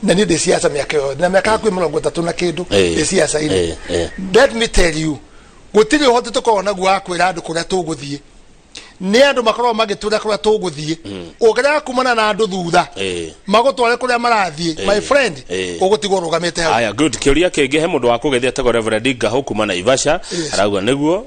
na niä ndä ciaca mä aka yothe na mä aka hakuä 30 na kä ndå ndä ciaca-inä. Let me tell you gå tirä å hote tå korwo naguo wa kwä ra andå kå rä a tå gå thiä nä andå makorwo magä tå ra kå rä a tå gå thiä å ngä rega kumana na andå thutha magå tware kå rä a marathiä my friend å gå tigwo rå gamä te hau. Aya good kä å ria kä ngä he må ndå wa kå gethia tego Reverend Ngahå kuma Naivasha arauga nä guo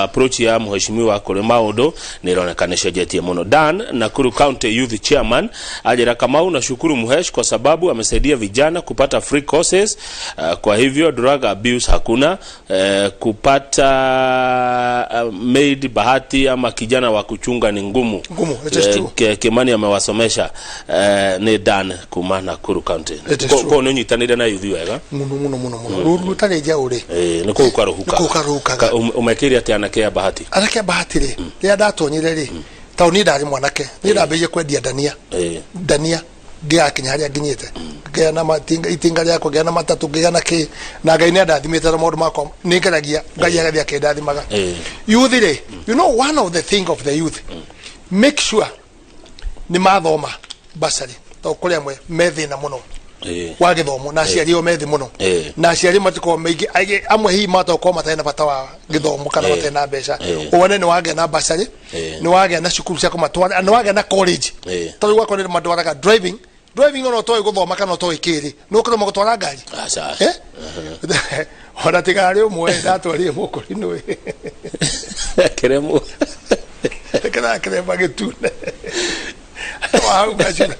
approach ya mheshimiwa kå rä maũndũ nä ĩroneka nĩ cenjetie mũno. Dan Nakuru County Youth Chairman ajira Kamau na shukuru Muhesh kwa sababu amesaidia vijana kupata free courses, kwa hivyo drug abuse hakuna, kupata maid bahati ama kijana wa kuchunga ni ngumu. Kimani amewasomesha ni Dan kuma Nakuru County. Kwa nini nyitanire na youth wega muno ruru tare jaure ni ko ukaruhuka umekiria ati anake bahati ri ria ndatonyire ri tauni ndari mwanake ni ndambiye kwendia dania ngiakinya haria nginyite ngia na matinga itinga riakwa ngia na matatu ngia na ki na Ngai ni ndathimite na maundu makwa ni ngeragia Ngai agathia kindathimaga youth ri you know one of the thing of the youth make sure ni mathoma basari to kuri amwe methina muno wa githomo na ciari o methi muno na ciari matiko meigi amwe hi matoko matena bata wa githomo kana matena mbeca one ni wage na basari ni wage na cukuru cia kumatwara ni wage na college to gwa kone matwaraga driving no to guthoma kana to ikiri no kure magutwara ngari ona tigari umwe ndatwarie mukuri nwe keremo magitune wa ugachira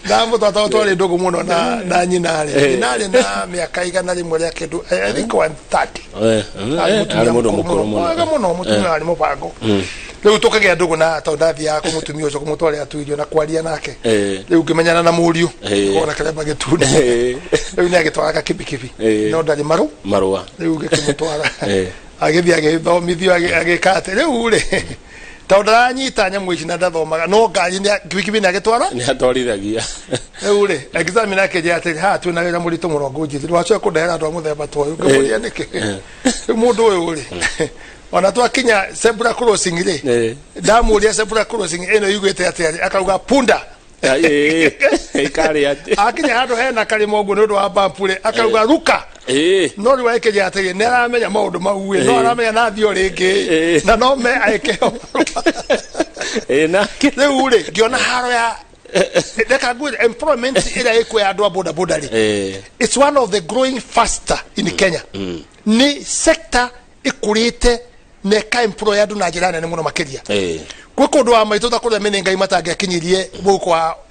na mutata twari ndogo muno na nyinare na miaka igana rimwe ria kindu I think 130 ari mundu mukuru muno mutumia ari mubango riu tukagea ndogo na to ndathia ko mutumia ucio kumutwari atuirio na kwaria nake riu ngimenyana na muriu ona kale magitune riu ni agitwara kibikibi no ndari marua riu ngikimutwara agithia agithomithio agikate riu ri tondra nyita nyamu ici na ndathomaga no ngari ni kibikibi na gitwara ni atwarithagia ure examiner ke jate ha tu na wira murito murongo njithiri wacho kundehera ndo muthemba toyo ngamuria niki mundu uyu uri ona twakinya zebra crossing ri ndamuria zebra crossing eno yugwete atari akauga punda ikari ati akinya handu hena karimo uguo ndu wa bampure akauga ruka no ri waike jate ne aramenya maundu mau no aramenya na thio ringi na no me aikeo na riu ri ngiona haro ya deka good employment ira iko ya andũ a boda boda ri it's one of the growing faster in Kenya ni sector ikurite ne ka employer andũ na njĩra nene mũno makiria kwa kũndũ wa maitũ ta kũrĩa mene Ngai matangĩakinyirie gũkũ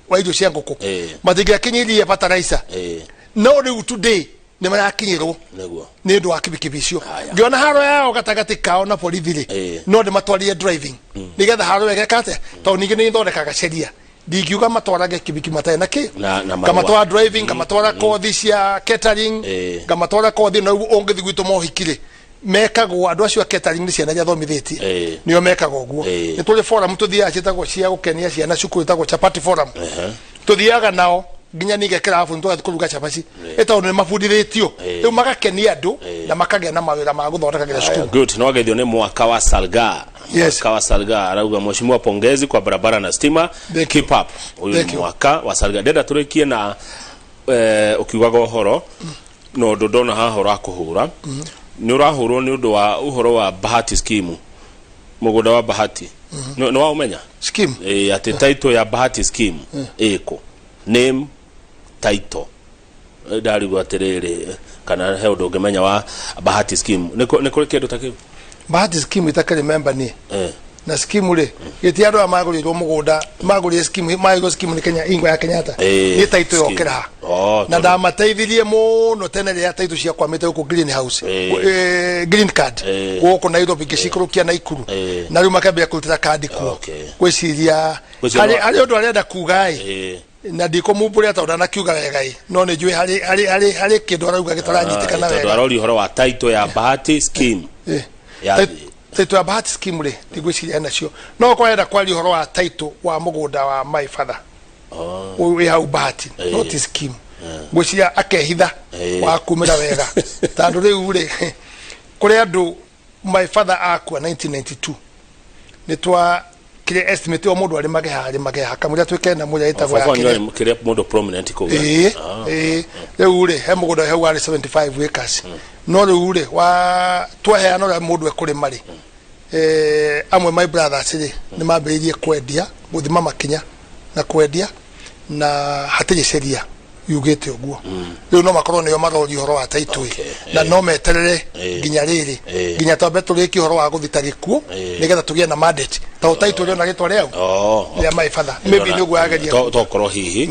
wa irio cia ngũkũ matingĩakinyirie fertilizer no rĩu today ni marakinyirwo ni ndu wa kibikibi icio ngiona haro yao gatagati kao na borithi ri no ndi matwarire driving nigetha haro wege kate to ningi ni thondekaga sheria ndingiuga matwarage kibiki matae na ki kamatwara driving kamatwara kothi cia catering kamatwara kothi na ongethi gwitu mohikire mekagwo andu acio catering ni ciana jathomithitie nio mekaga guo ni tuli forum tuthia citagwo cia gukenia ciana cukuru tagwo chapati forum tuthiaga nao nginya nigekera afu ntwa kuruga chapati eta ni mabudithitio riu magakenia andu na makagea na mawira ma guthondeka gira cukuru good no gethio ni mwaka wa Salga kwa Salga arauga mheshimiwa pongezi kwa barabara na stima keep up uyu mwaka wa Salga ndenda turikie na ukiugaga uhoro no ndona haha urakuhura ni urahurwo ni undu wa uhoro wa bahati scheme mugunda wa bahati no wa umenya scheme ati title ya bahati scheme iko name title ndarigwa atiriri kana he undu ungemenya wa bahati scheme ni kuri kindu takiu bahati scheme itakari member ni na scheme ri giti andu amagurirwo mugunda magurire scheme maigo scheme ni Kenya ingwa ya Kenyatta ni title yokera na ndamateithirie muno tene ria title cia kwamite uko green house green card guko Nairobi ngicikurukia na ikuru na riu makambia kurutira card kuo gwiciria hari undu arenda kugai na ndiko mumbure ata na kiuga wega no ne njui hari kindu arauga gitaranyitikana wega ndo arori horo wa title ya bahati scheme title ya bahati scheme ri ndigwiciria nacio no kwenda kwari horo wa title wa mugunda wa my father we hau bahati not scheme gwiciria akehitha wa kumira wega tandu riu ri kuri andu my father akua 1992 nitwa kire estimate o mundu ari mageha kamuri atwike na muya itagwo yake kire mundu prominent ko rĩu rĩ he mũgũnda hau warĩ 75 acres no rĩu rĩ wa tweheana ũrĩa mũndũ ekũrĩma rĩ amwe my brothers rĩ nĩ mambĩrĩirie kwendia gũthima makinya na kwendia na hatirĩ sheria yugĩte ũguo rĩu no makorwo nĩo marori ũhoro wa taitũ na no meterere nginya rĩrĩ nginya twambe tũrĩkie ũhoro wa gũthita gĩkuũ nĩgetha tũgĩe na mandate ta taitũ rĩo na gĩtwa rĩau rĩa maibadha maybe nĩ ũguo yageria tokorwo hihi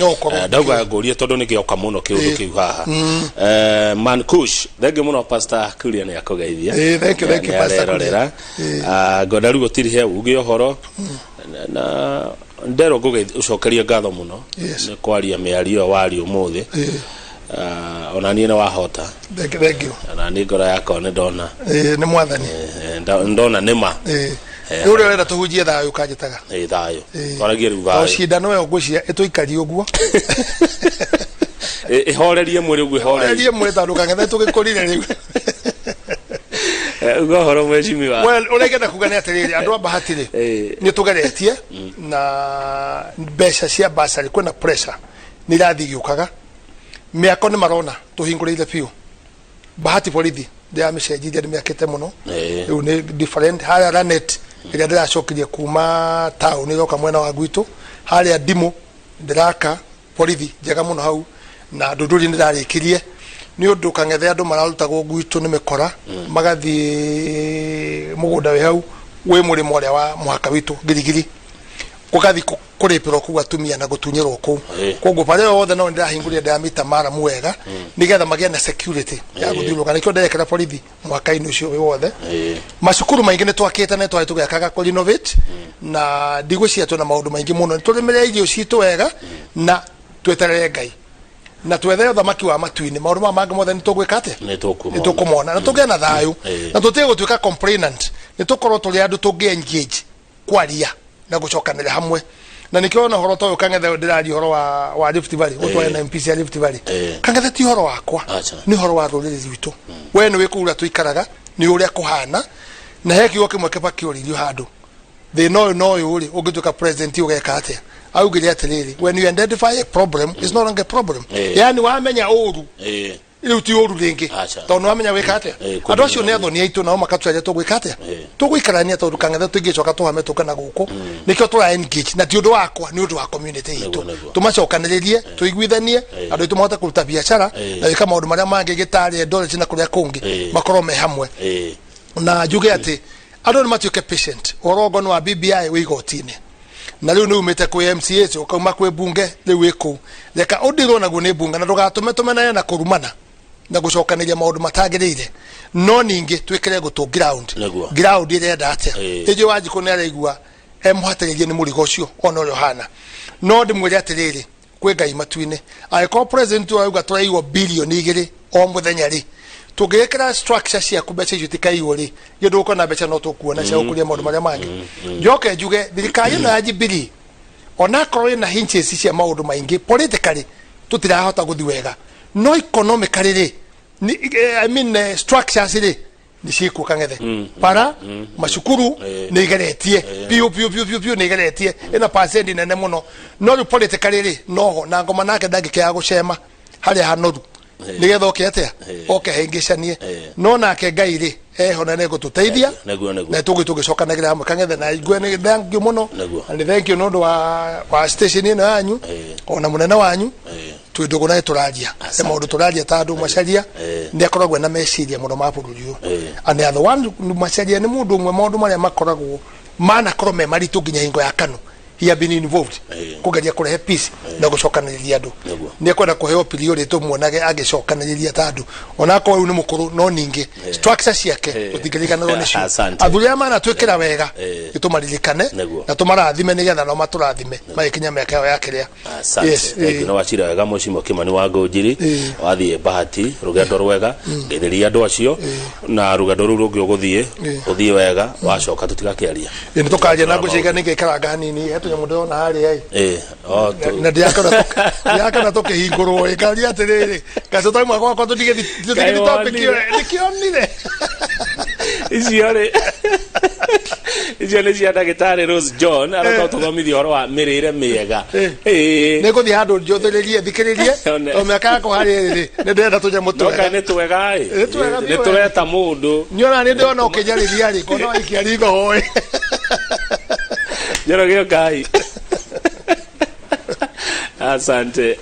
ndauga ngũrie tondũ nĩ gĩoka mũno kĩũndũ kĩu haha Mankush thengi mũno pastor Kuria nĩ akũgeithia thank you pastor ngoda rĩu gũtirĩ he uge ũhoro na ndero ucokeria ngatho muno nĩ kwaria mĩario wari umuthi ona niĩ nĩ wahota thank you na nĩ ngora yakwa nĩ ndona nĩ mwathani ndona nĩma rĩu rĩo wenda tũhunjie thayũ kanjĩtaga thayũ twaragie rĩu thayũ cindano ĩyo ngwĩciria ĩtũikarie ũguo ihorerie mwĩrĩ ũguo ihorerie mwĩrĩ tondũ kang'ethe tũgĩkũrire rĩu Ngahoro mheshimiwa. Well, uregenda kuga ni atiriri andu abahatire ni tugeretie na mbeca cia basari kwena pressure ni rathi giukaga miako ni marona tuhinguriire piu bahati borithi ndia micenjithia ni miakite muno riu ni different haya ranet ira ndiracokirie kuma town iroka mwena wa gwitu haria ndimo ndiraka borithi njega muno hau na nduduri ndirarikirie ni undu kang'ethe andu mararutagwo gwitu ni mikora magathi mugunda we hau we murimo uria wa muhaka witu girigiri ugathi kuripiro ku atumia na gutunyirwo ku koguo pale othe no ndirahinguria ndamita mara mwega nigetha magia na security ya guthiruka nikio nderekera borithi mwaka-ini ucio we wothe macukuru maingi ni twakite na twari tugekaga ku renovate na ndigwiciria tuna maundu maingi muno turimire irio citu wega na tweterere Ngai na twethe thamaki wa matu-ini maundu ma mangi mothe ni tugwika ate ni tukumona na tugena thayu na tutige gutwika complainant ni tukorwo tuli andu tungi engage kwaria na gucokanira hamwe na nikio na horo toyo kang'ethe ndirari horo wa Rift Valley utwaye na MPC ya Rift Valley kang'ethe ti horo wakwa ni horo wa ruriri rwitu we ni wikura tuikaraga ni uria kuhana na he kiugo kimwe kibakiuririo handu they no uri ungituka president ugeka atia augire atiriri when you identify a problem it's no longer a problem yani wamenya uru iru ti uru ringi tondu wamenya wika atia andu acio ni athoni aitu nao makatweria tugwika atia tugwikarania tondu kang'ethe tugicoka tuhametuka na guku nikio tura engage na ti undu wakwa ni undu wa community itu tumacokaniririe tuiguithanie andu itu mahota kuruta biashara na wika maundu maria mangi gitari ndore na kuria kungi makorwo me hamwe na njuge ati andu ni matuike patient orogono wa BBI wigotini na riu ni umite ku MCH ukauma ku bunge riu iku reka udirwo naguo ni bunge na ndugatume na kurumana na gucokaniria maundu matagirire no ningi twikire gutu ground ire ndatia eje wanjiku ni araigua muhatiririe ni murigo ucio ona uri hana no ndimwire atiriri kwi Ngai matu-ini aiko president wa uga turaigwo bilioni 2 o muthenya ri tugekera structure cia kubecha jutikaigwo ri gindu uko na becha no tukuona cia ukuria maundu maria mangi njoke njuge thirikari na ajibiri ona korwo na hinches cia maundu maingi politically tutirahota guthi wega no economically ri I mean structures ri ni ciku kang'ethe para macukuru ni igeretie piu ni igeretie ina percent nene muno no politically ri no na ngoma nake ndangikea gucema haria hanoru nigetha oke atia oke hengicanie no nake Ngai ri eho na nego tuteithia na tugicokanagira hamwe kang'ethe na igwe ni thank you muno and thank you no wa station ino yanyu ona munene wanyu twindugo na turaria e maundu turaria ta andu macaria ni akoragwo na meciria muno ma bururi uyu and the other one macaria ni mundu umwe maundu maria makoragwo mana korwo me maritu nginya hingo ya kanu he have been involved kugeria kurehe peace na gucokaniriria andu ni kwenda kuheo priority tumuonage agicokaniriria ta andu ona ko ni mukuru no ningi structure ciake utigirikana no nicio athuria mana twikira wega itumaririkane na tumarathime nigetha no maturathime magikinya miaka yao yakiria yes no wachira wega mucimo Kimani wa Ngunjiri wathie bahati rugendo rwega ngereria andu acio na rugendo ru rungi uguthie uthie wega wacoka tutigakiaria ni tukaria na nguciga ningikaranga hanini nyamundo na hari ai na ndiakana toke hingurwo ikari atiriri kaso taimwa kwa tutige topic nikionire icio ri icio nĩ cia ndagĩtarĩ Rose John aroka ũtũthomithia ũhoro wa mĩrĩre mĩega. Nĩ ngũthiĩ handũ njũthĩrĩrie thikĩrĩrie o mĩaka yakwa harĩa rĩ nĩ ndĩrenda tũnyamũ twega. Nĩ twega nĩ tũreta mũndũ. Nyona nĩ ndĩrona ũkĩnyarĩria rĩ kona waikia ritho hoĩ. Njoroge Ngai. Asante.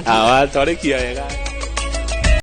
Awatwarĩkia wega.